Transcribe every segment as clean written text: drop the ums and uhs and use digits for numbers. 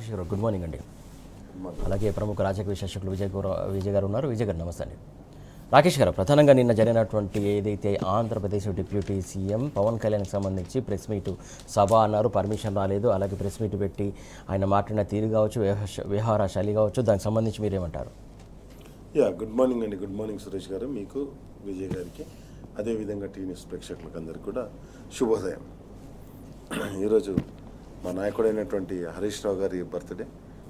రాకేష్ గారు good morning అండి. అలాగే ప్రముఖ రాజకీయ విశ్లేషకులు విజయ్ గారు ఉన్నారు. విజయ్ గారు నమస్తే అండి. రాకేష్ గారు, ప్రధానంగా నిన్న జరిగినటువంటి ఏదైతే ఆంధ్రప్రదేశ్ డిప్యూటీ సీఎం పవన్ కళ్యాణ్కి సంబంధించి ప్రెస్ మీట్ సభ అన్నారు, పర్మిషన్ రాలేదు, అలాగే ప్రెస్ మీట్ పెట్టి ఆయన మాట్లాడిన తీరు కావచ్చు, వ్యవహార శైలి కావచ్చు, దానికి సంబంధించి మీరేమంటారు? గుడ్ మార్నింగ్ అండి. గుడ్ మార్నింగ్ సురేష్ గారు, మీకు విజయ్ గారికి, అదేవిధంగా టీ న్యూస్ ప్రేక్షకులకు అందరికీ కూడా శుభోదయం. ఈరోజు మా నాయకుడైనటువంటి హరీష్ రావు గారి బర్త్డే.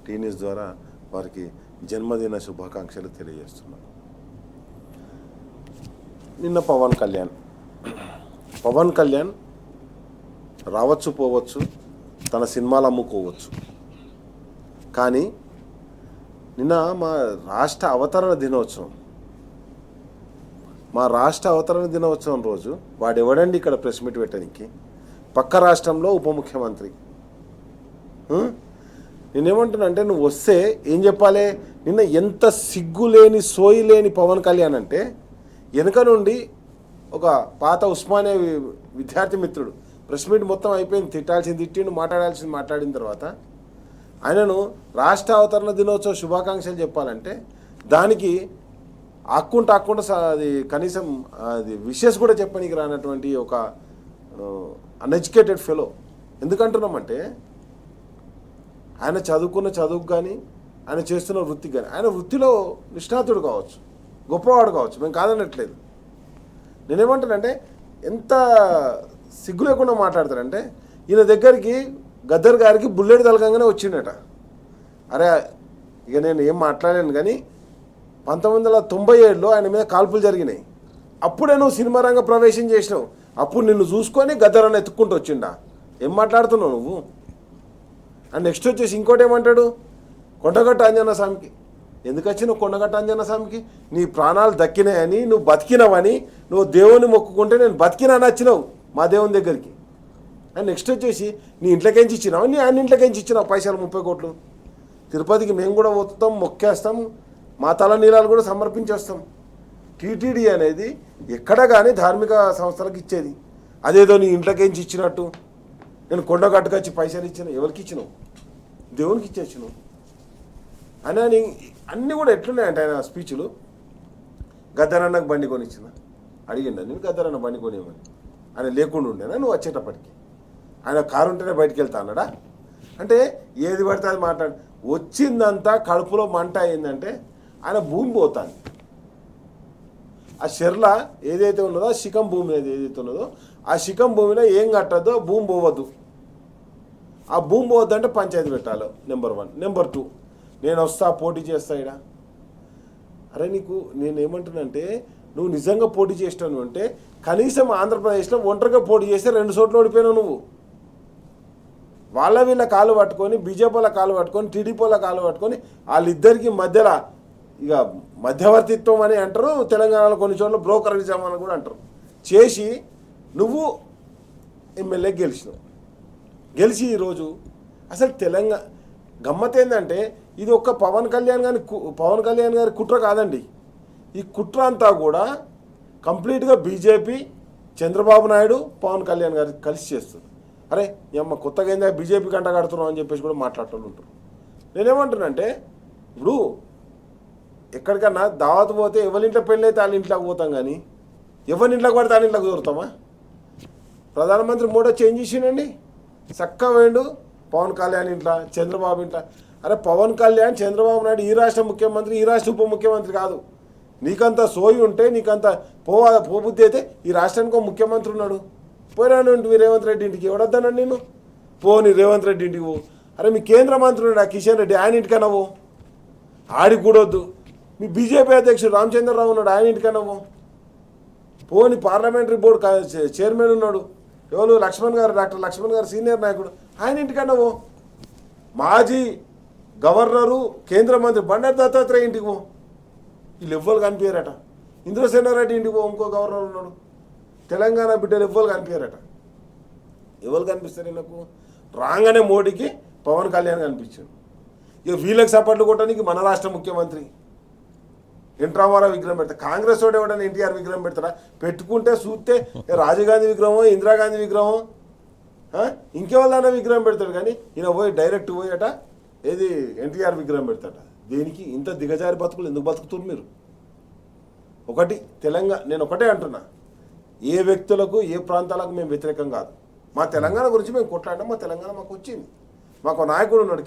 టీ న్యూస్ ద్వారా వారికి జన్మదిన శుభాకాంక్షలు తెలియజేస్తున్నాను. నిన్న పవన్ కళ్యాణ్ రావచ్చు పోవచ్చు, తన సినిమాలు అమ్ముకోవచ్చు, కానీ నిన్న మా రాష్ట్ర అవతరణ దినోత్సవం రోజు వాడెవడండి ఇక్కడ ప్రెస్ మీట్ పెట్టడానికి? పక్క రాష్ట్రంలో ఉప ముఖ్యమంత్రి. నేనేమంటున్నా అంటే, నువ్వు వస్తే ఏం చెప్పాలి? నిన్న ఎంత సిగ్గులేని సోయి లేని పవన్ కళ్యాణ్ అంటే, వెనుక నుండి ఒక పాత ఉస్మానియా విద్యార్థి మిత్రుడు ప్రెస్ మీట్ మొత్తం అయిపోయింది, తిట్టాల్సింది తిట్టిండు, మాట్లాడాల్సింది మాట్లాడిన తర్వాత ఆయనను రాష్ట్ర అవతరణ దినోత్సవ శుభాకాంక్షలు చెప్పాలంటే దానికి ఆక్కుంటా అది కనీసం అది విషెస్ కూడా చెప్పనీకి రానటువంటి ఒక అన్ఎడ్యుకేటెడ్ ఫెలో. ఎందుకంటున్నామంటే, ఆయన చదువుకున్న చదువుకు కానీ, ఆయన చేస్తున్న వృత్తికి కానీ, ఆయన వృత్తిలో నిష్ణాతుడు కావచ్చు, గొప్పవాడు కావచ్చు, మేము కాదనట్లేదు. నేనేమంటానంటే, ఎంత సిగ్గు లేకుండా మాట్లాడతాడంటే, ఈయన దగ్గరికి గద్దర్ గారికి బుల్లెట్ తలకంగానే వచ్చిండట. అరే ఇక నేను ఏం మాట్లాడాను కానీ 1997లో ఆయన మీద కాల్పులు జరిగినాయి. అప్పుడే నువ్వు సినిమా రంగ ప్రవేశం చేసినావు. అప్పుడు నిన్ను చూసుకొని గద్దర్ అని ఎత్తుక్కుంటూ వచ్చిండా? ఏం మాట్లాడుతున్నావు నువ్వు? అండ్ నెక్స్ట్ వచ్చేసి ఇంకోటి ఏమంటాడు, కొండగట్టు ఆంజనేయ స్వామికి ఎందుకు వచ్చినావు? కొండగట్టు ఆంజనేయ స్వామికి నీ ప్రాణాలు దక్కినాయని, నువ్వు బతికినవని, నువ్వు దేవుని మొక్కుకుంటే నేను బతికినాని వచ్చినావు మా దేవుని దగ్గరికి. అండ్ నెక్స్ట్ వచ్చేసి నీ ఇంట్లోకించి ఇచ్చినావు, నీ ఆయన ఇంట్లోకించి ఇచ్చినావు పైసలు 30 కోట్లు. తిరుపతికి మేము కూడా పోతాం, మొక్కేస్తాం, మా తల నీలాలు కూడా సమర్పించేస్తాం. టీటీడీ అనేది ఎక్కడ కానీ ధార్మిక సంస్థలకు ఇచ్చేది, అదేదో నీ ఇంట్లోకించి ఇచ్చినట్టు నేను కొండగట్టుకొచ్చి పైసలు ఇచ్చిన. ఎవరికి ఇచ్చినావు? దేవునికి ఇచ్చేసినావు అని అన్నీ కూడా ఎట్లున్నాయంటే ఆయన స్పీచ్లు. గద్దరన్నకు బండి కొనిచ్చిన అడిగిండ నేను, గద్దరన్న బండి కొనివ్వమని. ఆయన లేకుండా ఉండేనా నువ్వు వచ్చేటప్పటికి? ఆయన కారు ఉంటేనే బయటికి వెళ్తా అన్నాడా? అంటే ఏది పడితే అది మాట్లాడి వచ్చిందంతా కడుపులో మంట అయిందంటే ఆయన భూమి పోతాను. ఆ షెర్ల ఏదైతే ఉన్నదో, ఆ శిఖం భూమి ఏదైతే ఉన్నదో, ఆ శిఖం భూమిలో ఏం కట్టద్దో భూమి పోవద్దు. ఆ భూమి పోవద్దంటే పంచాయతీ పెట్టాలి, నెంబర్ 1. నెంబర్ 2, నేను వస్తా పోటీ చేస్తా ఇడా. అరే నీకు నేను ఏమంటున్నానంటే, నువ్వు నిజంగా పోటీ చేస్తాను అంటే కనీసం ఆంధ్రప్రదేశ్లో ఒంటరిగా పోటీ చేస్తే 2 చోట్ల ఓడిపోయినావు నువ్వు. వీళ్ళ కాలు పట్టుకొని, బీజేపీల కాలు పట్టుకొని, టీడీపీల కాలు పట్టుకొని, వాళ్ళిద్దరికి మధ్యలో ఇక మధ్యవర్తిత్వం అని అంటారు. తెలంగాణలో కొన్ని చోట్ల బ్రోకరిజం అని కూడా అంటారు. చేసి నువ్వు ఎమ్మెల్యే గెలిచి ఈరోజు అసలు తెలంగాణ గమ్మత్ ఏంటంటే, ఇది ఒక్క పవన్ కళ్యాణ్ గారి కుట్ర కాదండి. ఈ కుట్ర అంతా కూడా కంప్లీట్గా బీజేపీ, చంద్రబాబు నాయుడు, పవన్ కళ్యాణ్ గారు కలిసి చేస్తుంది. అరే అమ్మ కొత్తగా ఏందా బీజేపీ కంట కడుతున్నాం అని చెప్పేసి కూడా మాట్లాడుతూ ఉంటారు. నేనేమంటున్నానంటే, ఇప్పుడు ఎక్కడికన్నా దావత్ పోతే ఎవరింట్లో పెళ్ళి అయితే వాళ్ళ ఇంట్లోకి పోతాం, కానీ ఎవరింట్లోకి పడితే వాళ్ళ ఇంట్లోకి దొరుకుతామా? ప్రధానమంత్రి మోడీ చేంజ్ చేసిండండి, చక్కగా వేయండు పవన్ కళ్యాణ్ ఇంట్లో, చంద్రబాబు ఇంట్లో. అరే పవన్ కళ్యాణ్, చంద్రబాబు నాయుడు ఈ రాష్ట్ర ముఖ్యమంత్రి, ఈ రాష్ట్ర ఉప ముఖ్యమంత్రి కాదు. నీకంత సోయి ఉంటే, నీకంత పోబుద్ధి అయితే ఈ రాష్ట్రానికి ఒక ముఖ్యమంత్రి ఉన్నాడు. పోయినాను రేవంత్ రెడ్డి ఇంటికి, ఎవడొద్దానండి నేను? పోని రేవంత్ రెడ్డి ఇంటికి పో. అరే మీ కేంద్ర మంత్రి ఉన్నాడు ఆ కిషన్ రెడ్డి, ఆయన ఇంటికన్నా పో, ఆడికి కూడా వద్దు. మీ బీజేపీ అధ్యక్షుడు రామచంద్రరావు ఉన్నాడు, ఆయన ఇంటికన్నా పో. పోని పార్లమెంటరీ బోర్డు చైర్మన్ ఉన్నాడు, ఎవరు లక్ష్మణ్ గారు, డాక్టర్ లక్ష్మణ్ గారు సీనియర్ నాయకుడు, ఆయన ఇంటికన్నా పో. మాజీ గవర్నరు, కేంద్ర మంత్రి బండారు దత్తాత్రేయ ఇంటికి పో. వీళ్ళు ఎవ్వరు కనిపించారట. ఇంద్రసేనారెడ్డి ఇంటికి పో, ఇంకో గవర్నర్ ఉన్నాడు. తెలంగాణ బిడ్డలు ఎవ్వరు కనిపించారట. ఎవరు కనిపిస్తారు నాకు? రాగానే మోడీకి పవన్ కళ్యాణ్ కనిపించాడు. ఇక వీళ్ళకి సపోర్ట్లు కొట్టడానికి మన రాష్ట్ర ముఖ్యమంత్రి ఎన్ రామారావు విగ్రహం పెడతారు. కాంగ్రెస్ వాడు ఎవడన్నా ఎన్టీఆర్ విగ్రహం పెడతారా? పెట్టుకుంటే చూస్తే రాజీవ్ గాంధీ విగ్రహం, ఇందిరాగాంధీ విగ్రహం, ఇంకెవరిదైనా విగ్రహం పెడతాడు. కానీ ఈయన పోయి డైరెక్ట్ పోయట ఏది ఎన్టీఆర్ విగ్రహం పెడతాడ. దేనికి ఇంత దిగజారి బతుకులు ఎందుకు బతుకుతున్నారు మీరు? ఒకటి తెలంగాణ, నేను ఒకటే అంటున్నా, ఏ వ్యక్తులకు ఏ ప్రాంతాలకు మేము వ్యతిరేకం కాదు. మా తెలంగాణ గురించి మేము కొట్లాడినాం. మా తెలంగాణ మాకు వచ్చింది. మాకు నాయకుడు ఉన్నాడు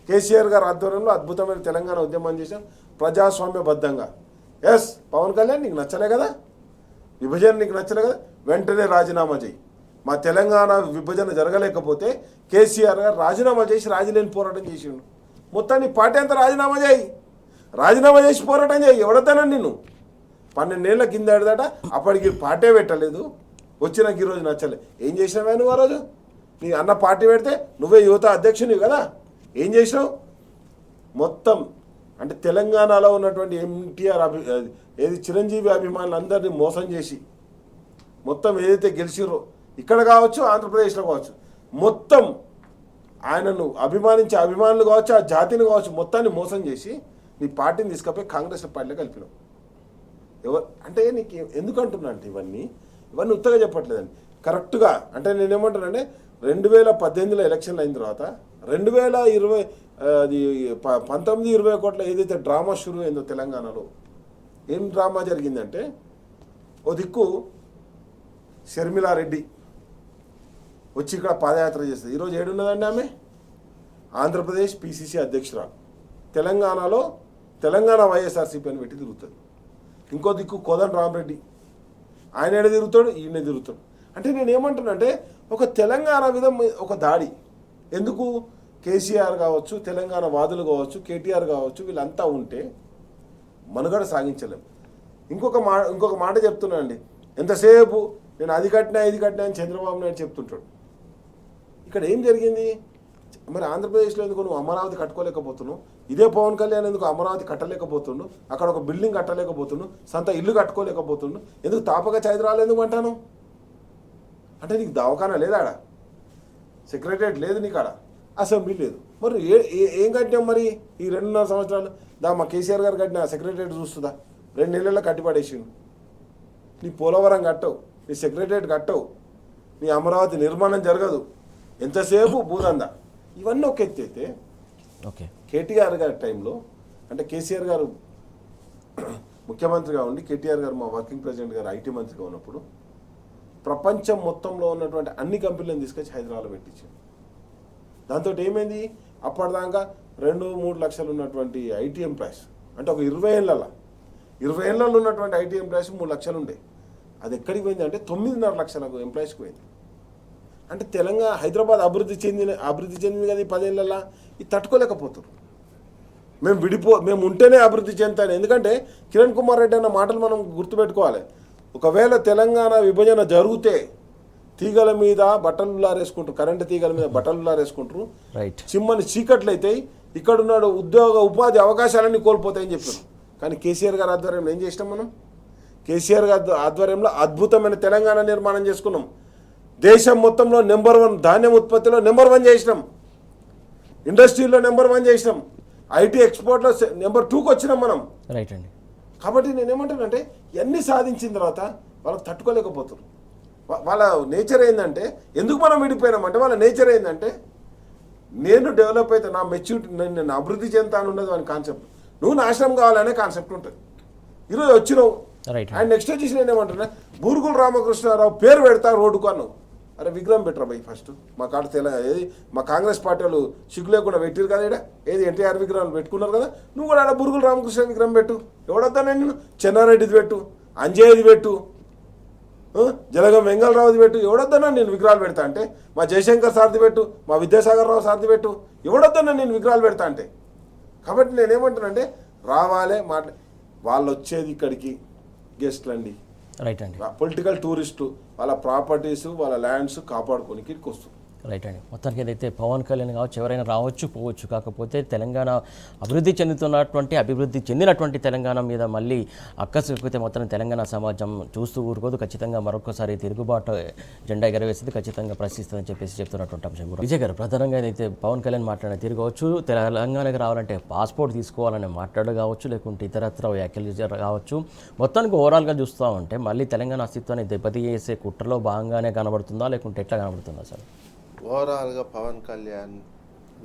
కేసీఆర్ గారు ఆధ్వర్యంలో అద్భుతమైన తెలంగాణ ఉద్యమం చేసాం ప్రజాస్వామ్యబద్ధంగా. ఎస్, పవన్ కళ్యాణ్ నీకు నచ్చలే కదా, విభజన నీకు నచ్చలే కదా, వెంటనే రాజీనామా చేయి. మా తెలంగాణ విభజన జరగలేకపోతే కేసీఆర్ గారు రాజీనామా చేసి రాజీలేని పోరాటం చేసిండు. మొత్తాన్ని పార్టీ అంతా రాజీనామా చేసి పోరాటం చేయి. ఎవడతానని నిన్ను 12 ఏళ్ల కింద ఆడదట, అప్పటికి పార్టీ పెట్టలేదు, వచ్చినాక ఈరోజు నచ్చలే. ఏం చేసినావా నువ్వు? ఆ రోజు నీ అన్న పార్టీ పెడితే నువ్వే యువత అధ్యక్షునివి కదా, ఏం చేసినావు? మొత్తం అంటే తెలంగాణలో ఉన్నటువంటి ఎన్టీఆర్ ఏది చిరంజీవి అభిమానులు అందరినీ మోసం చేసి మొత్తం ఏదైతే గెలిచిరో ఇక్కడ కావచ్చు, ఆంధ్రప్రదేశ్లో కావచ్చు, మొత్తం ఆయనను అభిమానించే అభిమానులు కావచ్చు, ఆ జాతిని కావచ్చు, మొత్తాన్ని మోసం చేసి నీ పార్టీని తీసుకపోయి కాంగ్రెస్ పార్టీలో కలిపినావు. ఎవరు అంటే నీకు ఎందుకు అంటున్నా అంటే ఇవన్నీ ఉత్తగా చెప్పట్లేదండి, కరెక్ట్గా. అంటే నేనేమంటానంటే 2018లో ఎలక్షన్లు అయిన తర్వాత 2020 అది 19-20 కోట్ల ఏదైతే డ్రామా షురు అయిందో తెలంగాణలో, ఏం డ్రామా జరిగిందంటే, ఓ దిక్కు షర్మిలారెడ్డి వచ్చి ఇక్కడ పాదయాత్ర చేస్తుంది. ఈరోజు ఏడున్నదండి ఆమె? ఆంధ్రప్రదేశ్ పిసిసి అధ్యక్షురాలు. తెలంగాణలో తెలంగాణ వైఎస్ఆర్సీపీ అని పెట్టి తిరుగుతుంది. ఇంకో దిక్కు కోదండ రామరెడ్డి, ఆయన ఏడ తిరుగుతాడు, ఈయన తిరుగుతాడు. అంటే నేను ఏమంటున్నానంటే, ఒక తెలంగాణ మీద ఒక దాడి ఎందుకు? కేసీఆర్ కావచ్చు, తెలంగాణ వాదులు కావచ్చు, కేటీఆర్ కావచ్చు, వీళ్ళంతా ఉంటే మనుగడ సాగించలేము. ఇంకొక మాట చెప్తున్నానండి, ఎంతసేపు నేను అది కట్టినా ఇది కట్టినా అని చంద్రబాబు నాయుడు చెప్తుంటాడు. ఇక్కడ ఏం జరిగింది మరి? ఆంధ్రప్రదేశ్లో ఎందుకు నువ్వు అమరావతి కట్టుకోలేకపోతున్నావు? ఇదే పవన్ కళ్యాణ్ ఎందుకు అమరావతి కట్టలేకపోతుండు? అక్కడ ఒక బిల్డింగ్ కట్టలేకపోతుండు, సొంత ఇల్లు కట్టుకోలేకపోతుండు, ఎందుకు తాపక చైద్రాలు ఎందుకు అంటాను? అంటే నీకు దవాఖానా లేదాడ, సెక్రటరియట్ లేదు, నీకు ఆడ అసెంబ్లీ లేదు. మరి ఏం కట్టినాం మరి ఈ 2.5 సంవత్సరాలు? మా కేసీఆర్ గారు కట్టిన సెక్రటరియట్ చూస్తుందా? 2 నెలల్లో కట్టిపడేసిండు. నీ పోలవరం కట్టవు, నీ సెక్రటరియట్ కట్టవు, నీ అమరావతి నిర్మాణం జరగదు, ఎంతసేపు భూదందా. ఇవన్నీ ఒక ఎత్తి అయితే, ఓకే, కేటీఆర్ గారి టైంలో అంటే కేసీఆర్ గారు ముఖ్యమంత్రిగా ఉండి కేటీఆర్ గారు మా వర్కింగ్ ప్రెసిడెంట్ గారు ఐటీ మంత్రిగా ఉన్నప్పుడు ప్రపంచం మొత్తంలో ఉన్నటువంటి అన్ని కంపెనీలను తీసుకొచ్చి హైదరాబాద్లో పెట్టించారు. దాంతో ఏమైంది? అప్పటిదాకా 2-3 లక్షలు ఉన్నటువంటి ఐటీ ఎంప్లాయీస్, అంటే ఒక 20 ఏళ్ళలో ఉన్నటువంటి ఐటీ ఎంప్లాయీస్ 3 లక్షలు ఉండే. అది ఎక్కడికి పోయింది అంటే 9.5 లక్షలకు ఎంప్లాయీస్కి పోయింది. అంటే తెలంగాణ హైదరాబాద్ అభివృద్ధి చెందింది కదా ఈ 10 ఏళ్ళల్లో. ఇది తట్టుకోలేకపోతారు. మేము ఉంటేనే అభివృద్ధి చెందుతాను. ఎందుకంటే కిరణ్ కుమార్ రెడ్డి అన్న మాటలు మనం గుర్తుపెట్టుకోవాలి. ఒకవేళ తెలంగాణ విభజన జరిగితే తీగల మీద బట్టలు లారేసుకుంటారు, కరెంటు తీగల మీద బట్టలు లారేసుకుంటారు, చిమ్మని చీకట్లు అవుతాయి, ఇక్కడున్నాడు ఉపాధి అవకాశాలన్నీ కోల్పోతాయని చెప్పారు. కానీ కేసీఆర్ గారి ఆధ్వర్యంలో ఏం చేసినాం మనం? కేసీఆర్ గారి ఆధ్వర్యంలో అద్భుతమైన తెలంగాణ నిర్మాణం చేసుకున్నాం. దేశం మొత్తంలో నెంబర్ 1 ధాన్యం ఉత్పత్తిలో నెంబర్ 1 చేసినాం, ఇండస్ట్రీలో నెంబర్ 1 చేసినాం, ఐటీ ఎక్స్పోర్ట్లో నెంబర్ 2కి వచ్చినాం మనం. రైట్ అండి. కాబట్టి నేనేమంటానంటే ఇవన్నీ సాధించిన తర్వాత వాళ్ళకి తట్టుకోలేకపోతారు. వాళ్ళ నేచర్ ఏంటంటే, ఎందుకు మనం విడిపోయినామంటే వాళ్ళ నేచర్ ఏంటంటే, నేను డెవలప్ అయితే నా మెచ్యూరిటీ నేను అభివృద్ధి చెందుతాను ఉండదు అని కాన్సెప్ట్, నువ్వు నాశనం కావాలనే కాన్సెప్ట్ ఉంటుంది. ఈరోజు వచ్చినావు అండ్ నెక్స్ట్ వచ్చేసి నేను ఏమంటున్నా, బూరుగుల రామకృష్ణారావు పేరు పెడతా రోడ్డుకు అన్నావు. అరే విగ్రహం పెట్టరా భయ్ ఫస్ట్. మా కాడ ఏది మా కాంగ్రెస్ పార్టీ వాళ్ళు సిగ్గు లేకుండా పెట్టారు కదా, ఇక్కడ ఏది ఎన్టీఆర్ విగ్రహాలు పెట్టుకున్నారు కదా, నువ్వు కూడా ఆడ బూరుగుల రామకృష్ణ విగ్రహం పెట్టు. ఎవడొద్దా? నేను చెన్నారెడ్డిది పెట్టు, అంజయ్యది పెట్టు, జలగం వెంగళరావుది పెట్టు. ఎవడొద్దన్నా నేను విగ్రహాలు పెడతా అంటే? మా జయశంకర్ సార్ది పెట్టు, మా విద్యాసాగర్ రావు సార్ది పెట్టు. ఎవడొద్దన్నా నేను విగ్రహాలు పెడతా అంటే? కాబట్టి నేనేమంటానంటే రావాలే వాళ్ళు వచ్చేది ఇక్కడికి గెస్ట్లు అండి, రైట్ అండి, పొలిటికల్ టూరిస్టు, వాళ్ళ ప్రాపర్టీస్ వాళ్ళ ల్యాండ్స్ కాపాడుకోనికి ఇక్కడికి వస్తుంది. రైట్ అండి. మొత్తానికి ఏదైతే పవన్ కళ్యాణ్ కావచ్చు, ఎవరైనా రావచ్చు పోవచ్చు, కాకపోతే తెలంగాణ అభివృద్ధి చెందినటువంటి తెలంగాణ మీద మళ్ళీ అక్కసిపోతే మొత్తం తెలంగాణ సమాజం చూస్తూ ఊరుకోదు, ఖచ్చితంగా మరొకసారి తిరుగుబాటు జెండా ఎగరవేస్తుంది, ఖచ్చితంగా ప్రశ్నిస్తుందని చెప్పేసి చెప్తున్నటువంటి అంశం కూడా. విజయ్ గారు, ప్రధానంగా ఏదైతే పవన్ కళ్యాణ్ మాట్లాడిన తిరగవచ్చు, తెలంగాణకి రావాలంటే పాస్పోర్ట్ తీసుకోవాలని మాట్లాడు కావచ్చు, లేకుంటే ఇతరత్ర వ్యాఖ్యలు కావచ్చు, మొత్తానికి ఓవరాల్గా చూస్తూ ఉంటే మళ్ళీ తెలంగాణ అస్తిత్వాన్ని దెబ్బతీసే కుట్రలో భాగంగానే కనబడుతుందా, లేకుంటే ఎట్లా కనబడుతుందా సార్? ఓవరాల్గా పవన్ కళ్యాణ్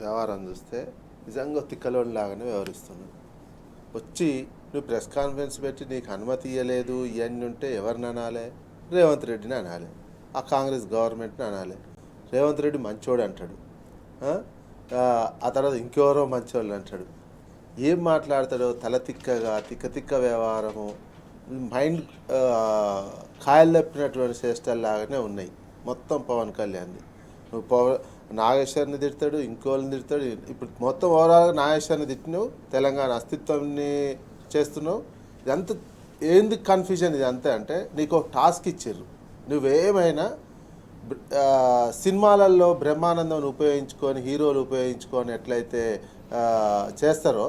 వ్యవహారం చూస్తే నిజంగా తిక్కలోని లాగానే వ్యవహరిస్తున్నాడు. వచ్చి నువ్వు ప్రెస్ కాన్ఫరెన్స్ పెట్టి నీకు అనుమతి ఇవ్వలేదు ఇవన్నీ ఉంటే ఎవరిని అనాలి? రేవంత్ రెడ్డిని అనాలి, ఆ కాంగ్రెస్ గవర్నమెంట్ని అనాలి. రేవంత్ రెడ్డి మంచోడు అంటాడు, ఆ తర్వాత ఇంకెవరో మంచోళ్ళు అంటాడు. ఏం మాట్లాడతాడో తల తిక్కగా తిక్క వ్యవహారము, మైండ్ కాయలు తప్పినటువంటి చేష్టల్లాగానే ఉన్నాయి మొత్తం పవన్ కళ్యాణ్ది. నువ్వు నాగేశ్వర్ని తిడతాడు, ఇంకోళ్ళని తిడతాడు. ఇప్పుడు మొత్తం ఓవరాల్గా నాగేశ్వర్ని తిట్టినావు, తెలంగాణ అస్తిత్వాన్ని చేస్తున్నావు. ఇదంతా ఏంది కన్ఫ్యూజన్ ఇది అంతే. అంటే నీకు ఒక టాస్క్ ఇచ్చారు, నువ్వేమైనా సినిమాలలో బ్రహ్మానందం ఉపయోగించుకొని హీరోలు ఉపయోగించుకొని ఎట్లయితే చేస్తారో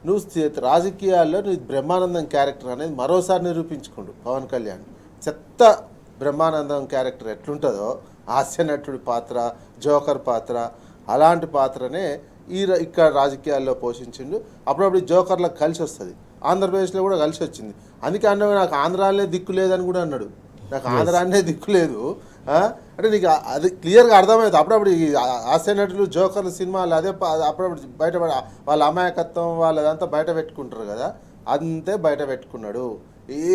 నువ్వు రాజకీయాల్లో నువ్వు బ్రహ్మానందం క్యారెక్టర్ అనేది మరోసారి నిరూపించుకోండు. పవన్ కళ్యాణ్ చెత్త బ్రహ్మానందం క్యారెక్టర్ ఎట్లుంటుందో హాస్య నటుడి పాత్ర, జోకర్ పాత్ర, అలాంటి పాత్రనే ఇక్కడ రాజకీయాల్లో పోషించిండు. అప్పుడప్పుడు జోకర్లకు కలిసి వస్తుంది, ఆంధ్రప్రదేశ్లో కూడా కలిసి వచ్చింది. అందుకే అన్న నాకు ఆంధ్రాలనే దిక్కు లేదని కూడా అన్నాడు. నాకు ఆంధ్రానే దిక్కు లేదు అంటే నీకు అది క్లియర్గా అర్థమవుతుంది. అప్పుడప్పుడు ఈ హాస్య నటులు జోకర్ల సినిమాలు అదే అప్పుడప్పుడు బయట వాళ్ళ అమాయకత్వం వాళ్ళదంతా బయట పెట్టుకుంటారు కదా, అంతే బయట పెట్టుకున్నాడు.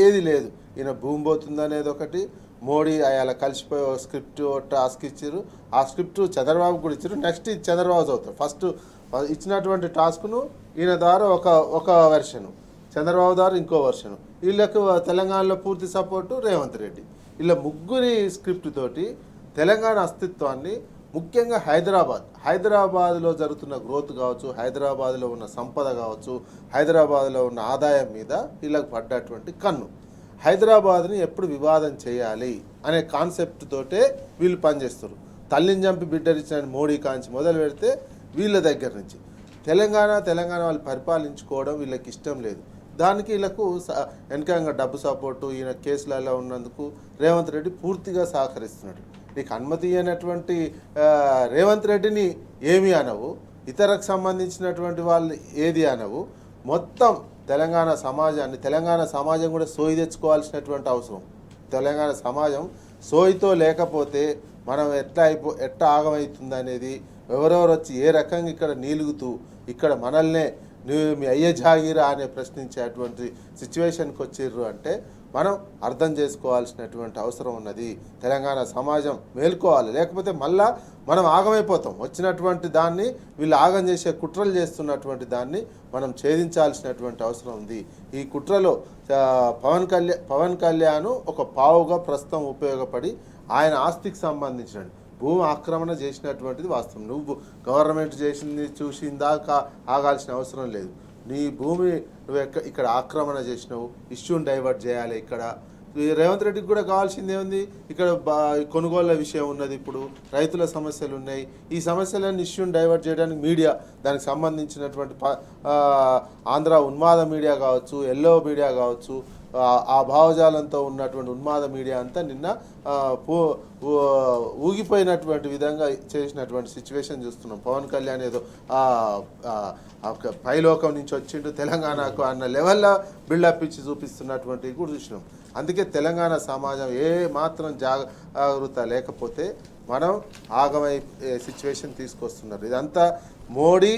ఏది లేదు. ఈయన భూమి పోతుందనేది ఒకటి, మోడీ అలా కలిసిపోయి ఒక స్క్రిప్ట్ టాస్క్ ఇచ్చారు. ఆ స్క్రిప్ట్ చంద్రబాబు కూడా ఇచ్చారు. నెక్స్ట్ ఇది చంద్రబాబు చదువుతారు. ఫస్ట్ ఇచ్చినటువంటి టాస్క్ను ఈయన ద్వారా ఒక వెర్షను, చంద్రబాబు ద్వారా ఇంకో వెర్షను. వీళ్ళకు తెలంగాణలో పూర్తి సపోర్టు రేవంత్ రెడ్డి. ఇలా ముగ్గురి స్క్రిప్ట్ తోటి తెలంగాణ అస్తిత్వాన్ని, ముఖ్యంగా హైదరాబాద్లో జరుగుతున్న గ్రోత్ కావచ్చు, హైదరాబాద్లో ఉన్న సంపద కావచ్చు, హైదరాబాద్లో ఉన్న ఆదాయం మీద వీళ్ళకి పడ్డటువంటి కన్ను. హైదరాబాద్ని ఎప్పుడు వివాదం చేయాలి అనే కాన్సెప్ట్ తోటే వీళ్ళు పనిచేస్తారు. తల్లిని చంపి బిడ్డరిచ్చిన మోడీ కాంచి మొదలు పెడితే వీళ్ళ దగ్గర నుంచి తెలంగాణ వాళ్ళు పరిపాలించుకోవడం వీళ్ళకి ఇష్టం లేదు. దానికి వీళ్ళకు వెనకంగా డబ్బు సపోర్టు, ఈయన కేసులలో ఉన్నందుకు రేవంత్ రెడ్డి పూర్తిగా సహకరిస్తున్నాడు. నీకు అనుమతి అయినటువంటి రేవంత్ రెడ్డిని ఏమీ అనవు, ఇతరకు సంబంధించినటువంటి వాళ్ళు ఏది అనవు. మొత్తం తెలంగాణ సమాజం కూడా సోయి తెచ్చుకోవాల్సినటువంటి అవసరం. తెలంగాణ సమాజం సోయితో లేకపోతే మనం ఎట్లా ఆగమవుతుంది అనేది, ఎవరెవరు వచ్చి ఏ రకంగా ఇక్కడ నీలుగుతూ ఇక్కడ మనల్నే నువ్వు మీ అయ్యే జాగిరా అనే ప్రశ్నించేటువంటి సిచ్యువేషన్కి వచ్చిర్రు అంటే మనం అర్థం చేసుకోవాల్సినటువంటి అవసరం ఉన్నది. తెలంగాణ సమాజం మేల్కోవాలి, లేకపోతే మళ్ళా మనం ఆగమైపోతాం. వచ్చినటువంటి దాన్ని వీళ్ళు ఆగం చేసే కుట్రలు చేస్తున్నటువంటి దాన్ని మనం ఛేదించాల్సినటువంటి అవసరం ఉంది. ఈ కుట్రలో పవన్ కళ్యాణ్ ఒక పావుగా ప్రస్తుతం ఉపయోగపడి ఆయన ఆస్తికి సంబంధించిన భూమి ఆక్రమణ చేసినటువంటిది వాస్తవం. నువ్వు గవర్నమెంట్ చేసింది చూసిందాకా ఆగాల్సిన అవసరం లేదు. నీ భూమి నువ్వు ఇక్కడ ఆక్రమణ చేసినావు, ఇష్యూని డైవర్ట్ చేయాలి. ఇక్కడ రేవంత్ రెడ్డికి కూడా కావాల్సింది ఏముంది, ఇక్కడ కొనుగోళ్ల విషయం ఉన్నది, ఇప్పుడు రైతుల సమస్యలు ఉన్నాయి. ఈ సమస్యలన్నీ ఇష్యూని డైవర్ట్ చేయడానికి మీడియా, దానికి సంబంధించినటువంటి ఆంధ్ర ఉన్మాద మీడియా కావచ్చు, ఎల్లో మీడియా కావచ్చు, ఆ భావజాలంతో ఉన్నటువంటి ఉన్మాద మీడియా అంతా నిన్న ఊగిపోయినటువంటి విధంగా చేసినటువంటి సిచ్యువేషన్ చూస్తున్నాం. పవన్ కళ్యాణ్ ఏదో పైలోకం నుంచి వచ్చిండు తెలంగాణకు అన్న లెవెల్లో బిల్డప్ ఇచ్చి చూపిస్తున్నటువంటివి కూడా చూసినాం. అందుకే తెలంగాణ సమాజం ఏ మాత్రం జాగ్రత్త లేకపోతే మనం ఆగమై సిచ్యువేషన్ తీసుకొస్తున్నారు. ఇదంతా మోడీ,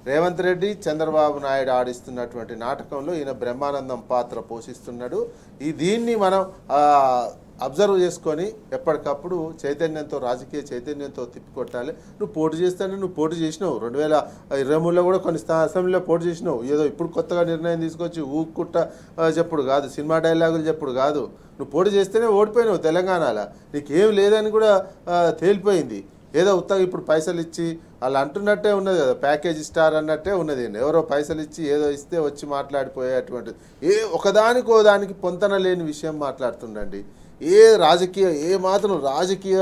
రేవంత్ రెడ్డి, చంద్రబాబు నాయుడు ఆడిస్తున్నటువంటి నాటకంలో ఈయన బ్రహ్మానందం పాత్ర పోషిస్తున్నాడు. దీన్ని మనం అబ్జర్వ్ చేసుకొని ఎప్పటికప్పుడు చైతన్యంతో, రాజకీయ చైతన్యంతో తిప్పికొట్టాలి. నువ్వు పోటీ చేస్తానే నువ్వు పోటీ చేసినావు. 2023లో కూడా కొన్ని అసెంబ్లీలో పోటీ చేసినావు. ఏదో ఇప్పుడు కొత్తగా నిర్ణయం తీసుకొచ్చి ఊక్కుంటా చెప్పుడు కాదు, సినిమా డైలాగులు చెప్పుడు కాదు. నువ్వు పోటీ చేస్తేనే ఓడిపోయినావు తెలంగాణలో. నీకేం లేదని కూడా తేలిపోయింది. ఏదో ఉత్తగా ఇప్పుడు పైసలు ఇచ్చి వాళ్ళు అంటున్నట్టే ఉన్నది కదా, ప్యాకేజ్ స్టార్ అన్నట్టే ఉన్నది. ఎవరో పైసలు ఇచ్చి ఏదో ఇస్తే వచ్చి మాట్లాడిపోయేటువంటిది. ఒకదానికో దానికి పొంతన లేని విషయం మాట్లాడుతుండండి. ఏ మాత్రం రాజకీయ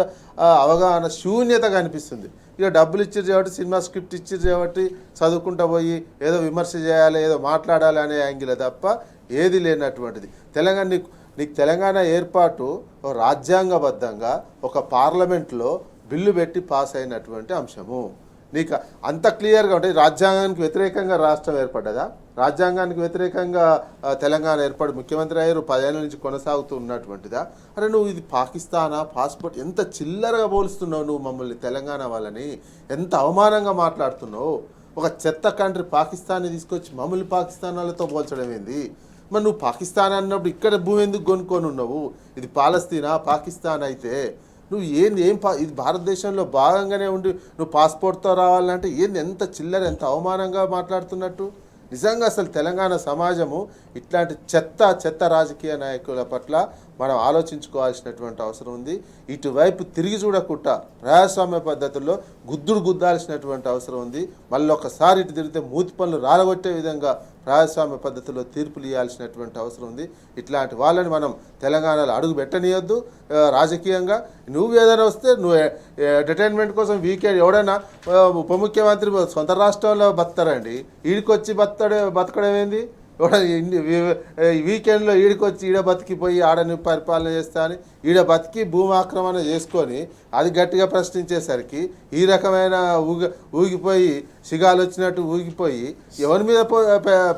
అవగాహన శూన్యత కనిపిస్తుంది. ఇక డబ్బులు ఇచ్చిరు కాబట్టి, సినిమా స్క్రిప్ట్ ఇచ్చిరు కాబట్టి చదువుకుంటూ పోయి ఏదో విమర్శ చేయాలి, ఏదో మాట్లాడాలి అనే యాంగిల్ తప్ప ఏది లేనటువంటిది. నీకు తెలంగాణ ఏర్పాటు రాజ్యాంగబద్ధంగా ఒక పార్లమెంట్లో బిల్లు పెట్టి పాస్ అయినటువంటి అంశము. నీకు అంత క్లియర్గా ఉంటుంది. రాజ్యాంగానికి వ్యతిరేకంగా రాష్ట్రం ఏర్పడ్డదా? రాజ్యాంగానికి వ్యతిరేకంగా తెలంగాణ ఏర్పడి ముఖ్యమంత్రి అయ్యారు, 10 ఏళ్ళ నుంచి కొనసాగుతూ ఉన్నటువంటిదా? అరే నువ్వు ఇది పాకిస్తానా పాస్పోర్ట్, ఎంత చిల్లరగా పోలుస్తున్నావు నువ్వు మమ్మల్ని తెలంగాణ వాళ్ళని, ఎంత అవమానంగా మాట్లాడుతున్నావు. ఒక చెత్త కంట్రీ పాకిస్తాన్ని తీసుకొచ్చి మమ్మల్ని పాకిస్తాన్ వాళ్ళతో పోల్చడం ఏంది? మరి నువ్వు పాకిస్తాన్ అన్నప్పుడు ఇక్కడ భూమి ఎందుకు కొనుక్కొని ఉన్నావు? ఇది పాలస్తీనా పాకిస్తాన్ అయితే నువ్వు ఇది భారతదేశంలో భాగంగానే ఉండి నువ్వు పాస్పోర్ట్తో రావాలంటే ఏంది? ఎంత చిల్లర, ఎంత అవమానంగా మాట్లాడుతున్నట్టు. నిజంగా అసలు తెలంగాణ సమాజము ఇట్లాంటి చెత్త రాజకీయ నాయకుల పట్ల మనం ఆలోచించుకోవాల్సినటువంటి అవసరం ఉంది. ఇటువైపు తిరిగి చూడకుండా ప్రజాస్వామ్య పద్ధతుల్లో గుద్దాల్సినటువంటి అవసరం ఉంది. మళ్ళీ ఒకసారి ఇటు తిరిగితే మూతి పనులు రాలగొట్టే విధంగా ప్రజాస్వామ్య పద్ధతిలో తీర్పులు ఇవ్వాల్సినటువంటి అవసరం ఉంది. ఇట్లాంటి వాళ్ళని మనం తెలంగాణలో అడుగు పెట్టనీయొద్దు. రాజకీయంగా నువ్వు ఏదైనా వస్తే నువ్వు ఎంటర్టైన్మెంట్ కోసం వీకెండ్ ఎవడైనా ఉప ముఖ్యమంత్రి సొంత రాష్ట్రంలో బతారండి, ఈడికొచ్చి బతకడం ఏంది? వీకెండ్లో ఈడికొచ్చి ఈడ బతికిపోయి ఆడని పరిపాలన చేస్తా అని ఈడ బతికి భూమి ఆక్రమణ చేసుకొని అది గట్టిగా ప్రశ్నించేసరికి ఈ రకమైన ఊగిపోయి సిగాలు వచ్చినట్టు ఊగిపోయి ఎవరి మీద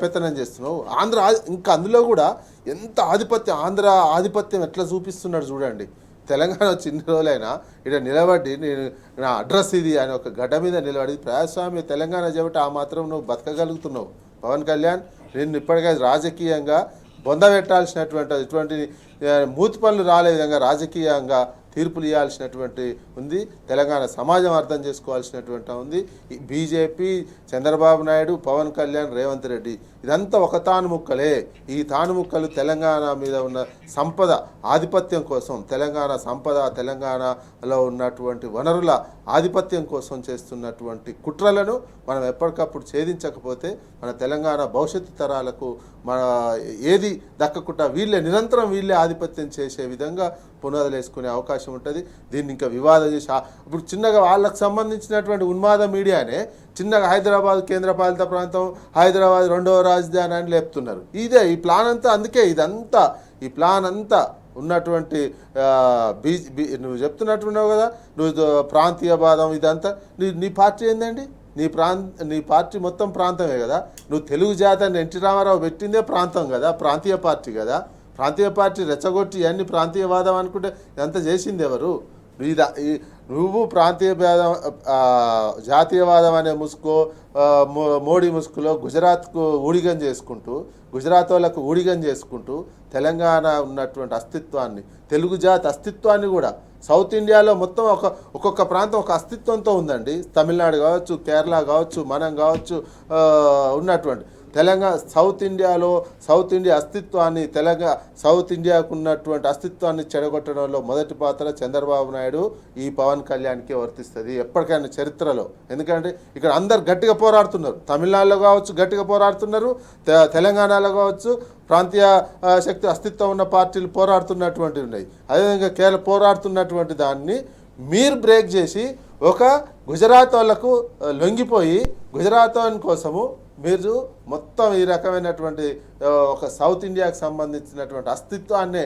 పెత్తనం చేస్తున్నావు? ఇంకా అందులో కూడా ఎంత ఆంధ్ర ఆధిపత్యం ఎట్లా చూపిస్తున్నాడు చూడండి. తెలంగాణ చిన్న రోజులైనా ఇక్కడ నిలబడి నా అడ్రస్ ఇది అని ఒక గడ్డ మీద నిలబడి ప్రజాస్వామ్య తెలంగాణ చెబితే ఆ మాత్రం నువ్వు బతకగలుగుతున్నావు. పవన్ కళ్యాణ్ నిన్ను ఇప్పటికే రాజకీయంగా బొందబెట్టాల్సినటువంటి ఇటువంటి మూతి పనులు రాలే విధంగా రాజకీయంగా తీర్పులు ఇవ్వాల్సినటువంటి ఉంది. తెలంగాణ సమాజం అర్థం చేసుకోవాల్సినటువంటి ఉంది. బీజేపీ, చంద్రబాబు నాయుడు, పవన్ కళ్యాణ్, రేవంత్ రెడ్డి ఇదంతా ఒక తానుముక్కలే. ఈ తానుముక్కలు తెలంగాణ మీద ఉన్న సంపద ఆధిపత్యం కోసం, తెలంగాణ సంపద, తెలంగాణలో ఉన్నటువంటి వనరుల ఆధిపత్యం కోసం చేస్తున్నటువంటి కుట్రలను మనం ఎప్పటికప్పుడు ఛేదించకపోతే మన తెలంగాణ భవిష్యత్తు తరాలకు మన ఏది దక్కకుండా నిరంతరం వీళ్ళే ఆధిపత్యం చేసే విధంగా పునాదులు వేసుకునే అవకాశం ఉంటుంది. దీన్ని ఇంకా వివాదం చేసి ఇప్పుడు చిన్నగా వాళ్ళకు సంబంధించినటువంటి ఉన్మాద మీడియానే చిన్నగా హైదరాబాద్ కేంద్రపాలిత ప్రాంతం, హైదరాబాద్ 2వ రాజధాని అని లేపుతున్నారు. ఇదే ఈ ప్లాన్ అంతా. అందుకే ఈ ప్లాన్ అంతా ఉన్నటువంటి నువ్వు చెప్తున్నట్టున్నావు కదా, నువ్వు ప్రాంతీయవాదం ఇదంతా నీ పార్టీ ఏందండి? నీ పార్టీ మొత్తం ప్రాంతమే కదా. నువ్వు తెలుగు జాతిని ఎన్టీ రామారావు పెట్టిందే ప్రాంతం కదా, ప్రాంతీయ పార్టీ కదా. ప్రాంతీయ పార్టీ రెచ్చగొట్టి అన్ని ప్రాంతీయవాదం అనుకుంటే ఇదంతా చేసింది ఎవరు? నువ్వు ప్రాంతీయవాదం జాతీయవాదం అనే మోడీ ముసుగులో గుజరాత్కు ఊడిగం చేసుకుంటూ, గుజరాత్ వాళ్ళకు ఊడిగం చేసుకుంటూ తెలంగాణ ఉన్నటువంటి అస్తిత్వాన్ని, తెలుగు జాతి అస్తిత్వాన్ని కూడా సౌత్ ఇండియాలో మొత్తం ఒక్కొక్క ప్రాంతం ఒక అస్తిత్వంతో ఉందండి. తమిళనాడు కావచ్చు, కేరళ కావచ్చు, మనం కావచ్చు, ఉన్నటువంటి సౌత్ ఇండియా అస్తిత్వాన్ని, సౌత్ ఇండియాకు ఉన్నటువంటి అస్తిత్వాన్ని చెడగొట్టడంలో మొదటి పాత్ర చంద్రబాబు నాయుడు, ఈ పవన్ కళ్యాణ్కి వర్తిస్తుంది ఎప్పటికైనా చరిత్రలో. ఎందుకంటే ఇక్కడ అందరు గట్టిగా పోరాడుతున్నారు. తమిళనాడులో కావచ్చు గట్టిగా పోరాడుతున్నారు, తెలంగాణలో కావచ్చు ప్రాంతీయ శక్తి అస్తిత్వం ఉన్న పార్టీలు పోరాడుతున్నటువంటివి ఉన్నాయి. అదేవిధంగా కేరళ పోరాడుతున్నటువంటి దాన్ని మీరు బ్రేక్ చేసి ఒక గుజరాత్ వాళ్ళకు లొంగిపోయి గుజరాత్ కోసము మీరు మొత్తం ఈ రకమైనటువంటి ఒక సౌత్ ఇండియాకు సంబంధించినటువంటి అస్తిత్వాన్నే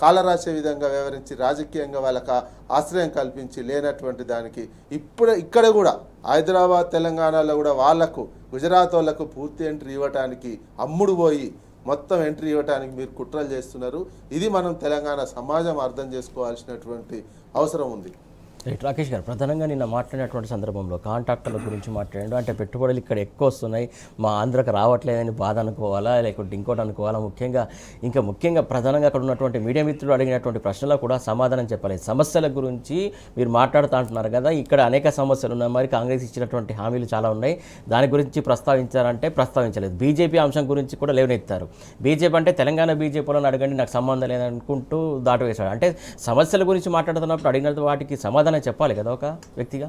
కాలరాసే విధంగా వ్యవహరించి రాజకీయంగా వాళ్ళకి ఆశ్రయం కల్పించి లేనటువంటి దానికి ఇక్కడ కూడా హైదరాబాద్ తెలంగాణలో కూడా వాళ్లకు గుజరాత్ వాళ్ళకు పూర్తి ఎంట్రీ ఇవ్వటానికి అమ్ముడు పోయి మొత్తం ఎంట్రీ ఇవ్వడానికి మీరు కుట్రలు చేస్తున్నారు. ఇది మనం తెలంగాణ సమాజం అర్థం చేసుకోవాల్సినటువంటి అవసరం ఉంది. రైట్ రాకేష్ గారు, ప్రధానంగా నిన్న మాట్లాడినటువంటి సందర్భంలో కాంట్రాక్టర్ల గురించి మాట్లాడాడు. అంటే పెట్టుబడులు ఇక్కడ ఎక్కువ వస్తున్నాయి, మా ఆంధ్రకు రావట్లేదని బాధ అనుకోవాలా లేకపోతే ఇంకోటి అనుకోవాలా? ముఖ్యంగా ప్రధానంగా అక్కడ ఉన్నటువంటి మీడియా మిత్రులు అడిగినటువంటి ప్రశ్నలకు కూడా సమాధానం చెప్పలేదు. సమస్యల గురించి మీరు మాట్లాడుతూ అంటున్నారు కదా, ఇక్కడ అనేక సమస్యలు ఉన్నాయి, మరి కాంగ్రెస్ ఇచ్చినటువంటి హామీలు చాలా ఉన్నాయి, దాని గురించి ప్రస్తావించారంటే ప్రస్తావించలేదు. బీజేపీ అంశం గురించి కూడా లేవనెత్తారు. బీజేపీ అంటే తెలంగాణ బీజేపీలను అడగండి, నాకు సంబంధం లేదనుకుంటూ దాటవేశాడు. అంటే సమస్యల గురించి మాట్లాడుతున్నప్పుడు అడిగిన వాటికి సమాధానం చెప్పాలి కదా ఒక వ్యక్తిగా.